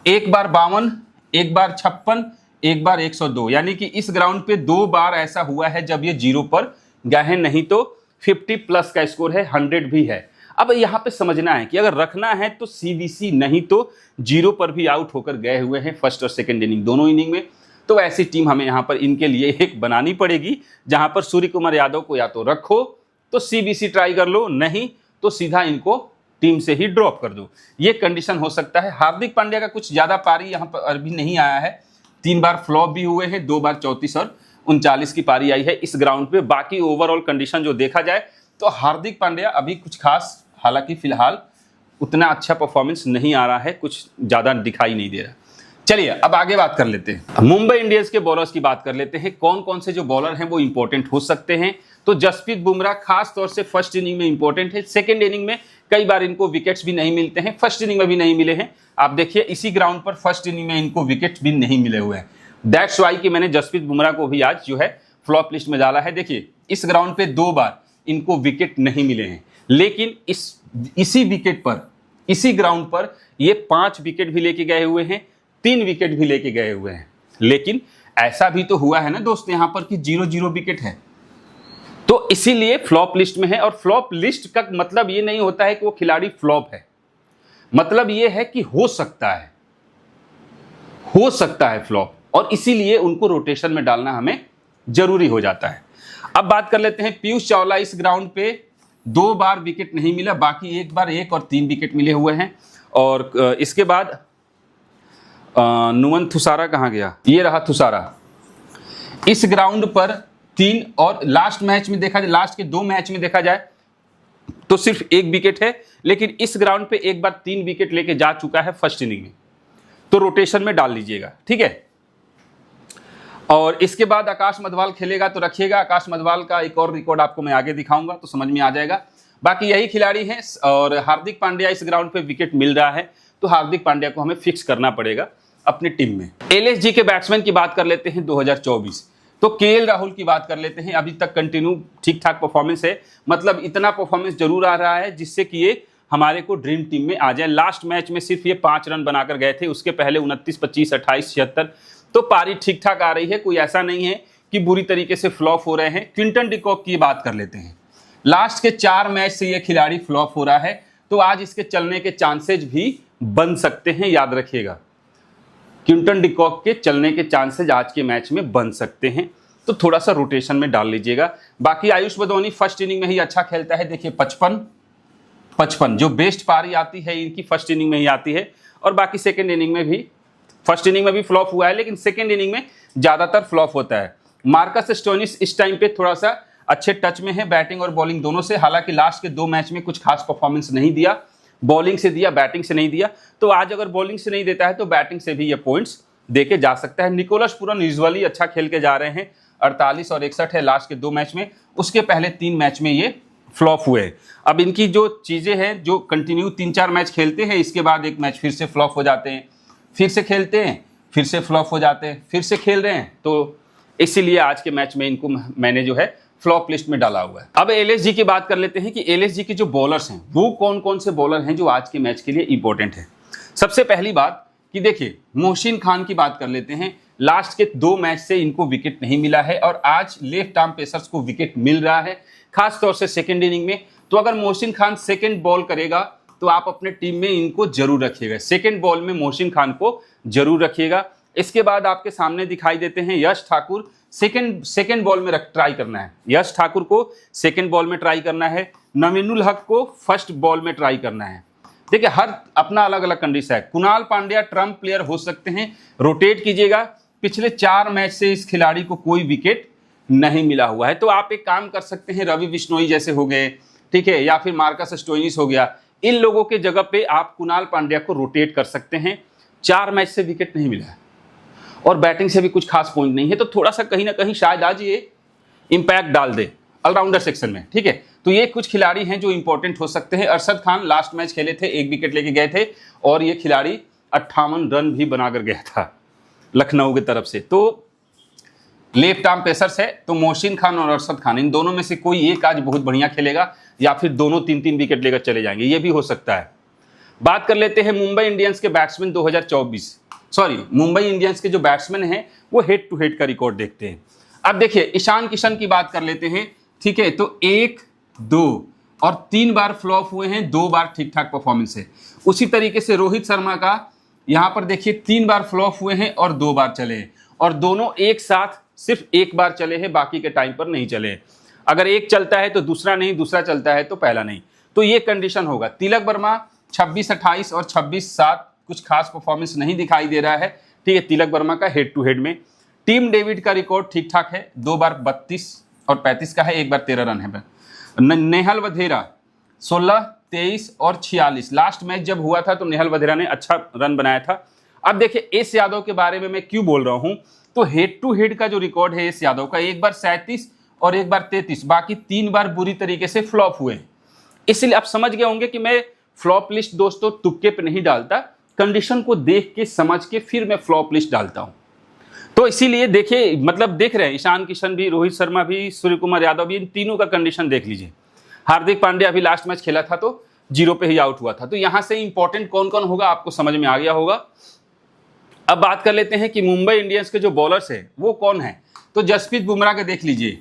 एक बार 52, एक बार 56, एक बार 102, यानी कि इस ग्राउंड पे 2 बार ऐसा हुआ है जब ये 0 पर गए हैं, नहीं तो 50 प्लस का स्कोर है, 100 भी है। अब यहाँ पे समझना है कि अगर रखना है तो सीबीसी, नहीं तो 0 पर भी आउट होकर गए हुए हैं फर्स्ट और सेकंड इनिंग, दोनों इनिंग में। तो ऐसी टीम हमें यहाँ पर इनके लिए एक बनानी पड़ेगी, जहां पर सूर्य कुमार यादव को या तो रखो तो सीबीसी ट्राई कर लो, नहीं तो सीधा इनको टीम से ही ड्रॉप कर दो, ये कंडीशन हो सकता है। हार्दिक पांड्या का कुछ ज्यादा पारी यहाँ पर अभी नहीं आया है, 3 बार फ्लॉप भी हुए हैं, 2 बार 34 और 39 की पारी आई है इस ग्राउंड पे। बाकी ओवरऑल कंडीशन जो देखा जाए तो हार्दिक पांड्या अभी कुछ खास, हालांकि फिलहाल उतना अच्छा परफॉर्मेंस नहीं आ रहा है, कुछ ज्यादा दिखाई नहीं दे रहा। चलिए अब आगे बात कर लेते हैं, मुंबई इंडियंस के बॉलर्स की बात कर लेते हैं, कौन कौन से जो बॉलर हैं वो इंपॉर्टेंट हो सकते हैं। तो जसप्रीत बुमराह खास तौर से फर्स्ट इनिंग में इंपॉर्टेंट है, सेकंड इनिंग में कई बार इनको विकेट्स भी नहीं मिलते हैं, फर्स्ट इनिंग में भी नहीं मिले हैं। आप देखिए इसी ग्राउंड पर फर्स्ट इनिंग में इनको विकेट भी नहीं मिले हुए हैं, दैट्स वाई कि मैंने जसप्रीत बुमराह को भी आज जो है फ्लॉप लिस्ट में डाला है। देखिए इस ग्राउंड पे 2 बार इनको विकेट नहीं मिले हैं, लेकिन इसी विकेट पर, इसी ग्राउंड पर ये 5 विकेट भी लेके गए हुए हैं, 3 विकेट भी लेके गए हुए हैं। लेकिन ऐसा भी तो हुआ है ना दोस्त यहाँ पर कि 0-0 विकेट है, तो इसीलिए फ्लॉप लिस्ट में है। और फ्लॉप लिस्ट का मतलब ये नहीं होता है कि वो खिलाड़ी फ्लॉप है, मतलब ये है कि हो सकता है फ्लॉप, और इसीलिए उनको रोटेशन में डालना हमें जरूरी हो जाता है। अब बात कर लेते हैं पीयूष चावला, इस ग्राउंड पे 2 बार विकेट नहीं मिला, बाकी एक बार 1 और 3 विकेट मिले हुए हैं। और इसके बाद नुवन थुसारा कहाँ गया, ये रहा थुसारा, इस ग्राउंड पर 3, और लास्ट मैच में देखा जाए, लास्ट के 2 मैच में देखा जाए तो सिर्फ 1 विकेट है, लेकिन इस ग्राउंड पे एक बार 3 विकेट लेके जा चुका है फर्स्ट इनिंग में, तो रोटेशन में डाल लीजिएगा, ठीक है। और इसके बाद आकाश मधवाल खेलेगा तो रखिएगा, आकाश मधवाल का एक और रिकॉर्ड आपको मैं आगे दिखाऊंगा तो समझ में आ जाएगा। बाकी यही खिलाड़ी हैं, और हार्दिक पांड्या इस ग्राउंड पे विकेट मिल रहा है, तो हार्दिक पांड्या को हमें फिक्स करना पड़ेगा अपनी टीम में। एलएसजी के बैट्समैन की बात कर लेते हैं 2024, तो केएल राहुल की बात कर लेते हैं। अभी तक कंटिन्यू ठीक ठाक परफॉर्मेंस है, मतलब इतना परफॉर्मेंस जरूर आ रहा है जिससे कि ये हमारे को ड्रीम टीम में आ जाए। लास्ट मैच में सिर्फ ये 5 रन बनाकर गए थे, उसके पहले 29, 25, 28, 76, तो पारी ठीक ठाक आ रही है, कोई ऐसा नहीं है कि बुरी तरीके से फ्लॉप हो रहे हैं। क्विंटन डिकॉक की बात कर लेते हैं, लास्ट के 4 मैच से ये खिलाड़ी फ्लॉप हो रहा है, तो आज इसके चलने के चांसेज भी बन सकते हैं, याद रखिएगा। क्विंटन डिकॉक के चलने के चांसेज आज के मैच में बन सकते हैं, तो थोड़ा सा रोटेशन में डाल लीजिएगा। बाकी आयुष बदौनी फर्स्ट इनिंग में ही अच्छा खेलता है, देखिए 55 जो बेस्ट पारी आती है इनकी फर्स्ट इनिंग में ही आती है, और बाकी सेकेंड इनिंग में भी, फर्स्ट इनिंग में भी फ्लॉप हुआ है लेकिन सेकेंड इनिंग में ज्यादातर फ्लॉप होता है। मार्कस स्टोइनिस इस टाइम पे थोड़ा सा अच्छे टच में है, बैटिंग और बॉलिंग दोनों से, हालांकि लास्ट के 2 मैच में कुछ खास परफॉर्मेंस नहीं दिया, बॉलिंग से दिया, बैटिंग से नहीं दिया, तो आज अगर बॉलिंग से नहीं देता है तो बैटिंग से भी ये पॉइंट्स देके जा सकता है। निकोलस पूरन यूजुअली अच्छा खेल के जा रहे हैं, 48 और 61 है लास्ट के 2 मैच में। उसके पहले 3 मैच में ये फ्लॉप हुए। अब इनकी जो चीज़ें हैं, जो कंटिन्यू 3-4 मैच खेलते हैं, इसके बाद एक मैच फिर से फ्लॉप हो जाते हैं, फिर से खेलते हैं, फिर से फ्लॉप हो जाते हैं, फिर से खेल रहे हैं। तो इसीलिए आज के मैच में इनको मैंने जो है फ्लॉप लिस्ट में डाला हुआ है। अब एलएसजी की बात कर लेते हैं कि एलएसजी के जो बॉलर्स हैं वो कौन कौन से बॉलर हैं जो आज के मैच के लिए इंपॉर्टेंट है। सबसे पहली बात कि देखिए, मोहसिन खान की बात कर लेते हैं। लास्ट के 2 मैच से इनको विकेट नहीं मिला है और आज लेफ्ट आर्म पेसर्स को विकेट मिल रहा है, खासतौर से सेकेंड इनिंग में। तो अगर मोहसिन खान सेकेंड बॉल करेगा तो आप अपने टीम में इनको जरूर रखिएगा, सेकेंड बॉल में मोहसिन खान को जरूर रखिएगा। इसके बाद आपके सामने दिखाई देते हैं यश ठाकुर, सेकेंड बॉल में ट्राई करना है, यश ठाकुर को सेकेंड बॉल में ट्राई करना है, नवीनुल हक को फर्स्ट बॉल में ट्राई करना है। देखिए, हर अपना अलग अलग कंडीशन है। कुणाल पांड्या ट्रम्प प्लेयर हो सकते हैं, रोटेट कीजिएगा। पिछले 4 मैच से इस खिलाड़ी को कोई विकेट नहीं मिला हुआ है, तो आप एक काम कर सकते हैं, रवि बिश्नोई जैसे हो गए, ठीक है, या फिर मार्कस स्टोइनिस हो गया, इन लोगों के जगह पे आप कुणाल पांड्या को रोटेट कर सकते हैं। 4 मैच से विकेट नहीं मिला है और बैटिंग से भी कुछ खास पॉइंट नहीं है, तो थोड़ा सा कहीं ना कहीं शायद आज ये इंपैक्ट डाल दे ऑलराउंडर सेक्शन में, ठीक है। तो ये कुछ खिलाड़ी हैं जो इंपॉर्टेंट हो सकते हैं। अरशद खान लास्ट मैच खेले थे, 1 विकेट लेके गए थे और ये खिलाड़ी 58 रन भी बनाकर गया था लखनऊ की तरफ से। तो लेफ्ट आर्म पेसर्स है, तो मोहसिन खान और अरशद खान, इन दोनों में से कोई एक आज बहुत बढ़िया खेलेगा या फिर दोनों 3-3 विकेट लेकर चले जाएंगे, ये भी हो सकता है। बात कर लेते हैं मुंबई इंडियंस के बैट्समैन 2024, मुंबई इंडियंस के जो बैट्समैन हैं वो हेड टू हेड का रिकॉर्ड देखते हैं। अब देखिए, ईशान किशन की बात कर लेते हैं, ठीक है। तो 1, 2 और 3 बार फ्लॉप हुए हैं, 2 बार ठीक ठाक परफॉर्मेंस है। उसी तरीके से रोहित शर्मा का यहाँ पर देखिए 3 बार फ्लॉप हुए हैं और 2 बार चले हैं, और दोनों एक साथ सिर्फ 1 बार चले हैं, बाकी के टाइम पर नहीं चले हैं। अगर एक चलता है तो दूसरा नहीं, दूसरा चलता है तो पहला नहीं, तो ये कंडीशन होगा। तिलक वर्मा 26-28 और 26-7 कुछ खास परफॉर्मेंस नहीं दिखाई दे रहा है, ठीक है, तिलक वर्मा का हेड टू हेड में। टीम डेविड का रिकॉर्ड ठीक ठाक है, 2 बार 32 और 35 का है, 1 बार 13 रन है। नेहल वधेरा 16, 23 और 46, लास्ट मैच जब हुआ था तो नेहल वधेरा ने अच्छा रन बनाया था। अब देखिए, एस यादव के बारे में मैं क्यों बोल रहा हूं, तो हेड टू हेड का जो रिकॉर्ड है एस यादव का, 1 बार 37 और 1 बार 33, बाकी 3 बार बुरी तरीके से फ्लॉप हुए। इसलिए आप समझ गए होंगे कि मैं फ्लॉप लिस्ट दोस्तों तुक्के पे नहीं डालता, कंडीशन को देख के समझ के फिर मैं फ्लॉप लिस्ट डालता हूं। तो इसीलिए देखिए, मतलब देख रहे हैं, ईशान किशन भी, रोहित शर्मा भी, सूर्य कुमार यादव भी, इन तीनों का कंडीशन देख लीजिए। हार्दिक पांड्या अभी लास्ट मैच खेला था तो 0 पे ही आउट हुआ था, तो यहां से इंपॉर्टेंट कौन कौन होगा आपको समझ में आ गया होगा। अब बात कर लेते हैं कि मुंबई इंडियंस के जो बॉलर्स है वो कौन है। तो जसप्रीत बुमराह के देख लीजिए,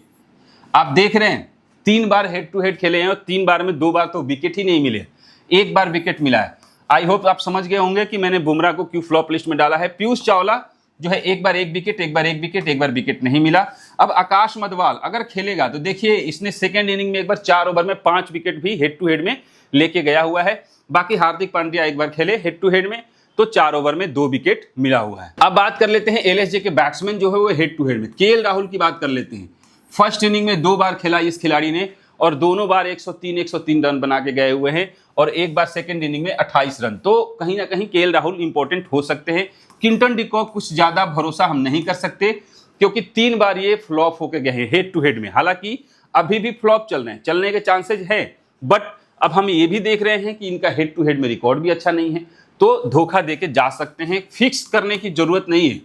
आप देख रहे हैं 3 बार हेड टू हेड खेले हैं और 3 बार में 2 बार तो विकेट ही नहीं मिले, 1 बार विकेट मिला है। आई होप आप समझ गए होंगे कि मैंने बुमराह को क्यों फ्लॉप लिस्ट में डाला है। पीयूष चावला जो है 1 बार 1 विकेट, 1 बार 1 विकेट, 1 बार विकेट नहीं मिला। अब आकाश मदवाल अगर खेलेगा तो देखिए, इसने सेकेंड इनिंग में 1 बार 4 ओवर में 5 विकेट भी हेड टू हेड में लेके गया हुआ है। बाकी हार्दिक पांड्या 1 बार खेले हेड टू हेड में तो 4 ओवर में 2 विकेट मिला हुआ है। अब बात कर लेते हैं एलएसजे के बैट्समैन जो है वो हेड टू हेड में। केएल राहुल की बात कर लेते हैं। फर्स्ट इनिंग में 2 बार खेला इस खिलाड़ी ने और दोनों बार 103 रन बना के गए हुए हैं, और 1 बार सेकंड इनिंग में 28 रन। तो कहीं ना कहीं केएल राहुल इंपॉर्टेंट हो सकते हैं। क्विंटन डिकॉक कुछ ज्यादा भरोसा हम नहीं कर सकते, क्योंकि 3 बार ये फ्लॉप होकर गए हैं हेड टू हेड में। हालांकि अभी भी फ्लॉप चल रहे हैं, चलने के चांसेज है, बट अब हम ये भी देख रहे हैं कि इनका हेड टू हेड में रिकॉर्ड भी अच्छा नहीं है, तो धोखा देके जा सकते हैं, फिक्स करने की जरूरत नहीं है।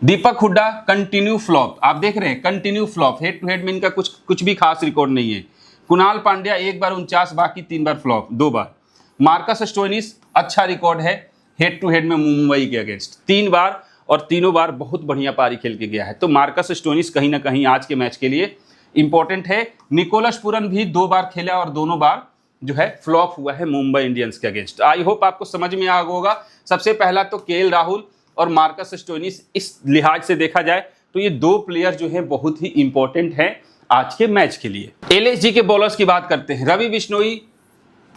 दीपक हुड्डा कंटिन्यू फ्लॉप, आप देख रहे हैं continue flop, head to head में इनका कुछ भी खास रिकॉर्ड नहीं है। कुणाल पांड्या 1 बार 49, बाकी 3 बार फ्लॉप, 2 बार। मार्कस स्टोइनिस अच्छा रिकॉर्ड है हेड टू हेड में मुंबई के अगेंस्ट, 3 बार और तीनों बार बहुत बढ़िया पारी खेल के गया है। तो मार्कस स्टोइनिस कहीं ना कहीं आज के मैच के लिए इंपॉर्टेंट है। निकोलस पुरन भी 2 बार खेला और दोनों बार जो है फ्लॉप हुआ है मुंबई इंडियंस के अगेंस्ट। आई होप आपको समझ में आ होगा। सबसे पहला तो केएल राहुल और मार्कस स्टोइनिस, इस लिहाज से देखा जाए तो ये 2 प्लेयर जो है बहुत ही इंपॉर्टेंट हैं आज के मैच के लिए। एलएसजी के बॉलर्स की बात करते हैं। रवि बिश्नोई,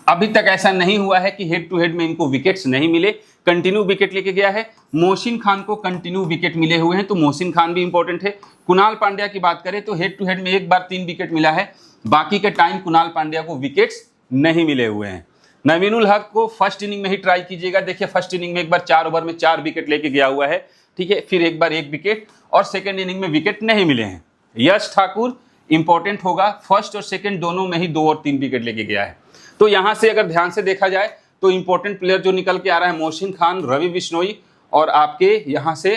अभी तक ऐसा नहीं हुआ है कि हेड टू हेड में इनको विकेट्स नहीं मिले, कंटिन्यू विकेट लेके गया है। मोहसिन खान को कंटिन्यू विकेट मिले हुए हैं, तो मोहसिन खान भी इंपॉर्टेंट है। कुणाल पांड्या की बात करें तो हेड टू हेड में 1 बार 3 विकेट मिला है, बाकी के टाइम कुणाल पांड्या को विकेट्स नहीं मिले हुए हैं। नवीनुल हक को फर्स्ट इनिंग में ही ट्राई कीजिएगा। देखिए फर्स्ट इनिंग में 1 बार 4 ओवर में 4 विकेट लेके गया हुआ है, ठीक है, फिर एक बार 1 विकेट और सेकेंड इनिंग में विकेट नहीं मिले हैं। यश ठाकुर इंपॉर्टेंट होगा, फर्स्ट और सेकेंड दोनों में ही 2 और 3 विकेट लेके गया है। तो यहां से अगर ध्यान से देखा जाए तो इंपॉर्टेंट प्लेयर जो निकल के आ रहा है मोहसिन खान, रवि बिश्नोई और आपके यहां से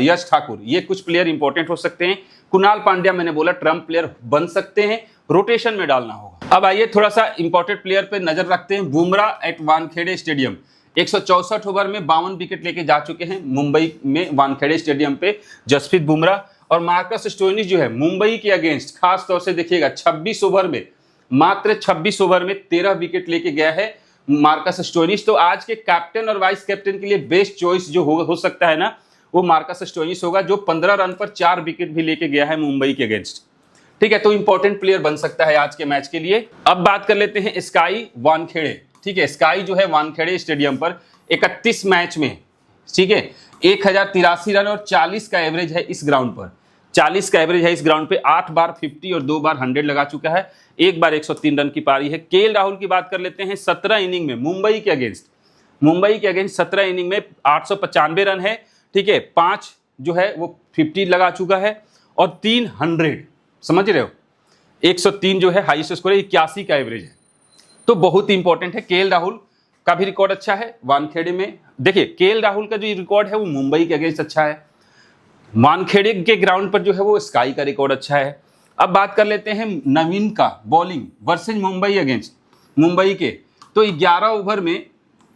यश ठाकुर, ये कुछ प्लेयर इंपॉर्टेंट हो सकते हैं। कुणाल पांड्या मैंने बोला ट्रम्प प्लेयर बन सकते हैं, रोटेशन में डालना होगा। अब आइए थोड़ा सा इंपॉर्टेंट प्लेयर पे नजर रखते हैं। Bumrah at Wankhede stadium 164 over में 52 विकेट लेके जा चुके हैं मुंबई में वानखेड़े स्टेडियम पे जसप्रीत बुमराह। और मार्कस स्टोइनिस जो है मुंबई के अगेंस्ट खास तौर से देखिएगा 26 ओवर में, मात्र 26 ओवर में 13 विकेट लेके गया है मार्कस स्टोइनिस। तो आज के कैप्टन और वाइस कैप्टन के लिए बेस्ट चॉइस जो हो सकता है ना, वो मार्कस स्टोइनिस होगा, जो 15 रन पर 4 विकेट भी लेके गया है मुंबई के अगेंस्ट। ठीक है, तो इंपॉर्टेंट प्लेयर बन सकता है आज के मैच के लिए। अब बात कर लेते हैं स्काई वानखेड़े। ठीक है, स्काई जो है वानखेड़े स्टेडियम पर 31 मैच में, ठीक है, 1083 रन और 40 का एवरेज है इस ग्राउंड पर। 40 का एवरेज है इस ग्राउंड पे, 8 बार 50 और 2 बार 100 लगा चुका है, 1 बार 103 रन की पारी है। केएल राहुल की बात कर लेते हैं, 17 इनिंग में मुंबई के अगेंस्ट 17 इनिंग में 895 रन है। ठीक है, 5 जो है वो 50 लगा चुका है और 3 100, समझ रहे हो, 103 जो है हाईएस्ट स्कोर है, 81 का एवरेज है। तो बहुत ही इंपॉर्टेंट है। केएल राहुल का भी रिकॉर्ड अच्छा है वानखेड़े में। देखिए केएल राहुल का जो रिकॉर्ड है वो मुंबई के अगेंस्ट अच्छा है, वानखेड़े के ग्राउंड पर जो है वो स्काई का रिकॉर्ड अच्छा है। अब बात कर लेते हैं नवीन का bowling versus Mumbai against Mumbai के। तो 11 ओवर में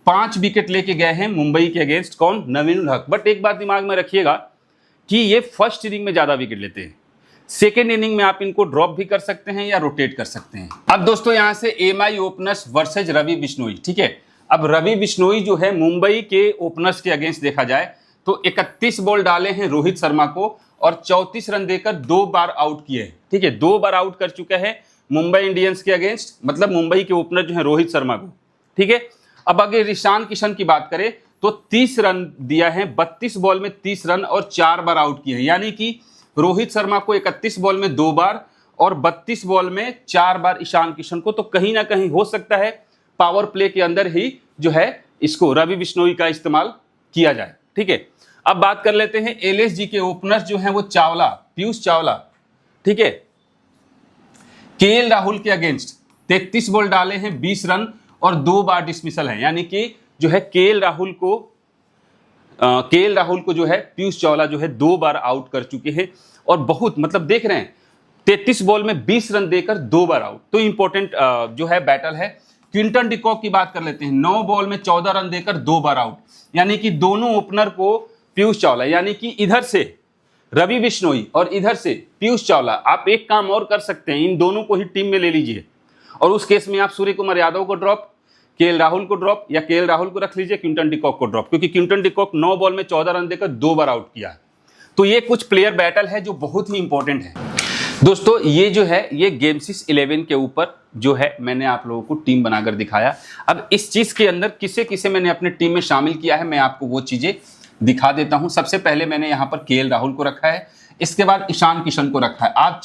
5 विकेट लेके गए हैं मुंबई के अगेंस्ट, कौन, नवीन उल हक। बट एक बात दिमाग में रखिएगा कि ये फर्स्ट इनिंग में ज्यादा विकेट लेते हैं, सेकेंड इनिंग में आप इनको ड्रॉप भी कर सकते हैं या रोटेट कर सकते हैं। अब दोस्तों यहां से MI openers versus Ravi Bishnoi. ठीक है, अब रवि बिश्नोई जो है मुंबई के ओपनर्स के अगेंस्ट देखा जाए तो 31 बॉल डाले हैं रोहित शर्मा को और 34 रन देकर 2 बार आउट किए हैं। ठीक है, 2 बार आउट कर चुके हैं मुंबई इंडियंस के अगेंस्ट, मतलब मुंबई के ओपनर जो है रोहित शर्मा को। ठीक है, अब अगर ईशान किशन की बात करें तो 30 रन दिया है, 32 बॉल में 30 रन और 4 बार आउट किए हैं। यानी कि रोहित शर्मा को 31 बॉल में 2 बार और 32 बॉल में 4 बार ईशान किशन को। तो कहीं ना कहीं हो सकता है पावर प्ले के अंदर ही जो है इसको रवि बिश्नोई का इस्तेमाल किया जाए। ठीक है, अब बात कर लेते हैं एलएसजी के ओपनर्स जो हैं वो चावला, पीयूष चावला। ठीक है, केएल राहुल के अगेंस्ट 33 बॉल डाले हैं, 20 रन और 2 बार डिसमिसल है। यानी कि जो है केएल राहुल को जो है पीयूष चावला जो है 2 बार आउट कर चुके हैं। और बहुत मतलब देख रहे हैं 33 बॉल में 20 रन देकर 2 बार आउट। तो इंपॉर्टेंट जो है बैटल है। क्विंटन डिकॉक की बात कर लेते हैं, 9 बॉल में 14 रन देकर 2 बार आउट। यानी कि दोनों ओपनर को पीयूष चावला, यानी कि इधर से रवि बिश्नोई और इधर से पीयूष चावला, आप एक काम और कर सकते हैं, इन दोनों को ही टीम में ले लीजिए और उस केस में आप सूर्य कुमार यादव को ड्रॉप, केएल राहुल को ड्रॉप या केएल राहुल को रख लीजिए, क्विंटन डिकॉक को ड्रॉप, क्योंकि क्विंटन डिकॉक 9 बॉल में 14 रन देकर 2 बार आउट किया है। तो ये कुछ प्लेयर बैटल है जो बहुत ही इंपॉर्टेंट है दोस्तों। ये जो है ये गेमसिस 11 के ऊपर जो है मैंने आप लोगों को टीम बनाकर दिखाया। अब इस चीज के अंदर किसे किसे मैंने अपने टीम में शामिल किया है मैं आपको वो चीजें दिखा देता हूं। सबसे पहले मैंने यहां पर केएल राहुल को रखा है, इसके बाद ईशान किशन को रखा है। आप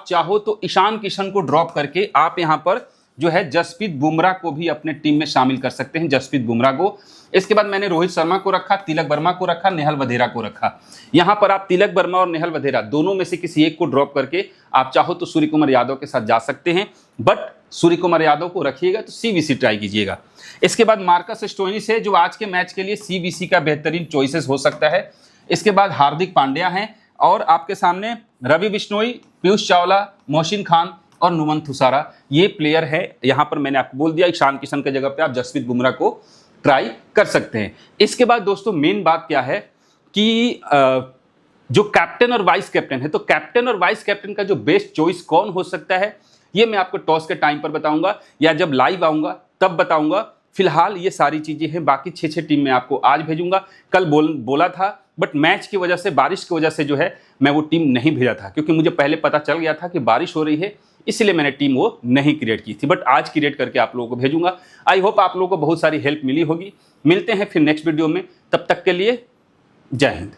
चाहो तो ईशान किशन को ड्रॉप करके आप यहां पर जो है जसप्रीत बुमराह को भी अपने टीम में शामिल कर सकते हैं, जसप्रीत बुमराह को। इसके बाद मैंने रोहित शर्मा को रखा, तिलक वर्मा को रखा, नेहल वधेरा को रखा। यहां पर आप तिलक वर्मा और नेहल वधेरा दोनों में से किसी एक को ड्रॉप करके आप चाहो तो सूर्य कुमार यादव के साथ जा सकते हैं, बट सूर्य कुमार यादव को रखिएगा तो सीबीसी ट्राई कीजिएगा। इसके बाद मार्कस स्टोइनिस है जो आज के मैच के लिए सीबीसी का बेहतरीन चॉइसेस हो सकता है। इसके बाद हार्दिक पांड्या हैं और आपके सामने रवि बिश्नोई, पीयूष चावला, मोहसिन खान और नुमान थुसारा, ये प्लेयर है। यहां पर मैंने आपको बोल दिया ईशान किशन के जगह पे आप जसप्रीत बुमराह को ट्राई कर सकते हैं। इसके बाद दोस्तों मेन बात क्या है कि जो कैप्टन और वाइस कैप्टन है, तो कैप्टन और वाइस कैप्टन का जो बेस्ट चॉइस कौन हो सकता है ये मैं आपको टॉस के टाइम पर बताऊंगा या जब लाइव आऊंगा तब बताऊंगा। फिलहाल ये सारी चीजें हैं, बाकी 6 टीम मैं आपको आज भेजूंगा। कल बोला था बट मैच की वजह से, बारिश की वजह से जो है मैं वो टीम नहीं भेजा था, क्योंकि मुझे पहले पता चल गया था कि बारिश हो रही है, इसलिए मैंने टीम वो नहीं क्रिएट की थी। बट आज क्रिएट करके आप लोगों को भेजूंगा। आई होप आप लोगों को बहुत सारी हेल्प मिली होगी। मिलते हैं फिर नेक्स्ट वीडियो में, तब तक के लिए जय हिंद।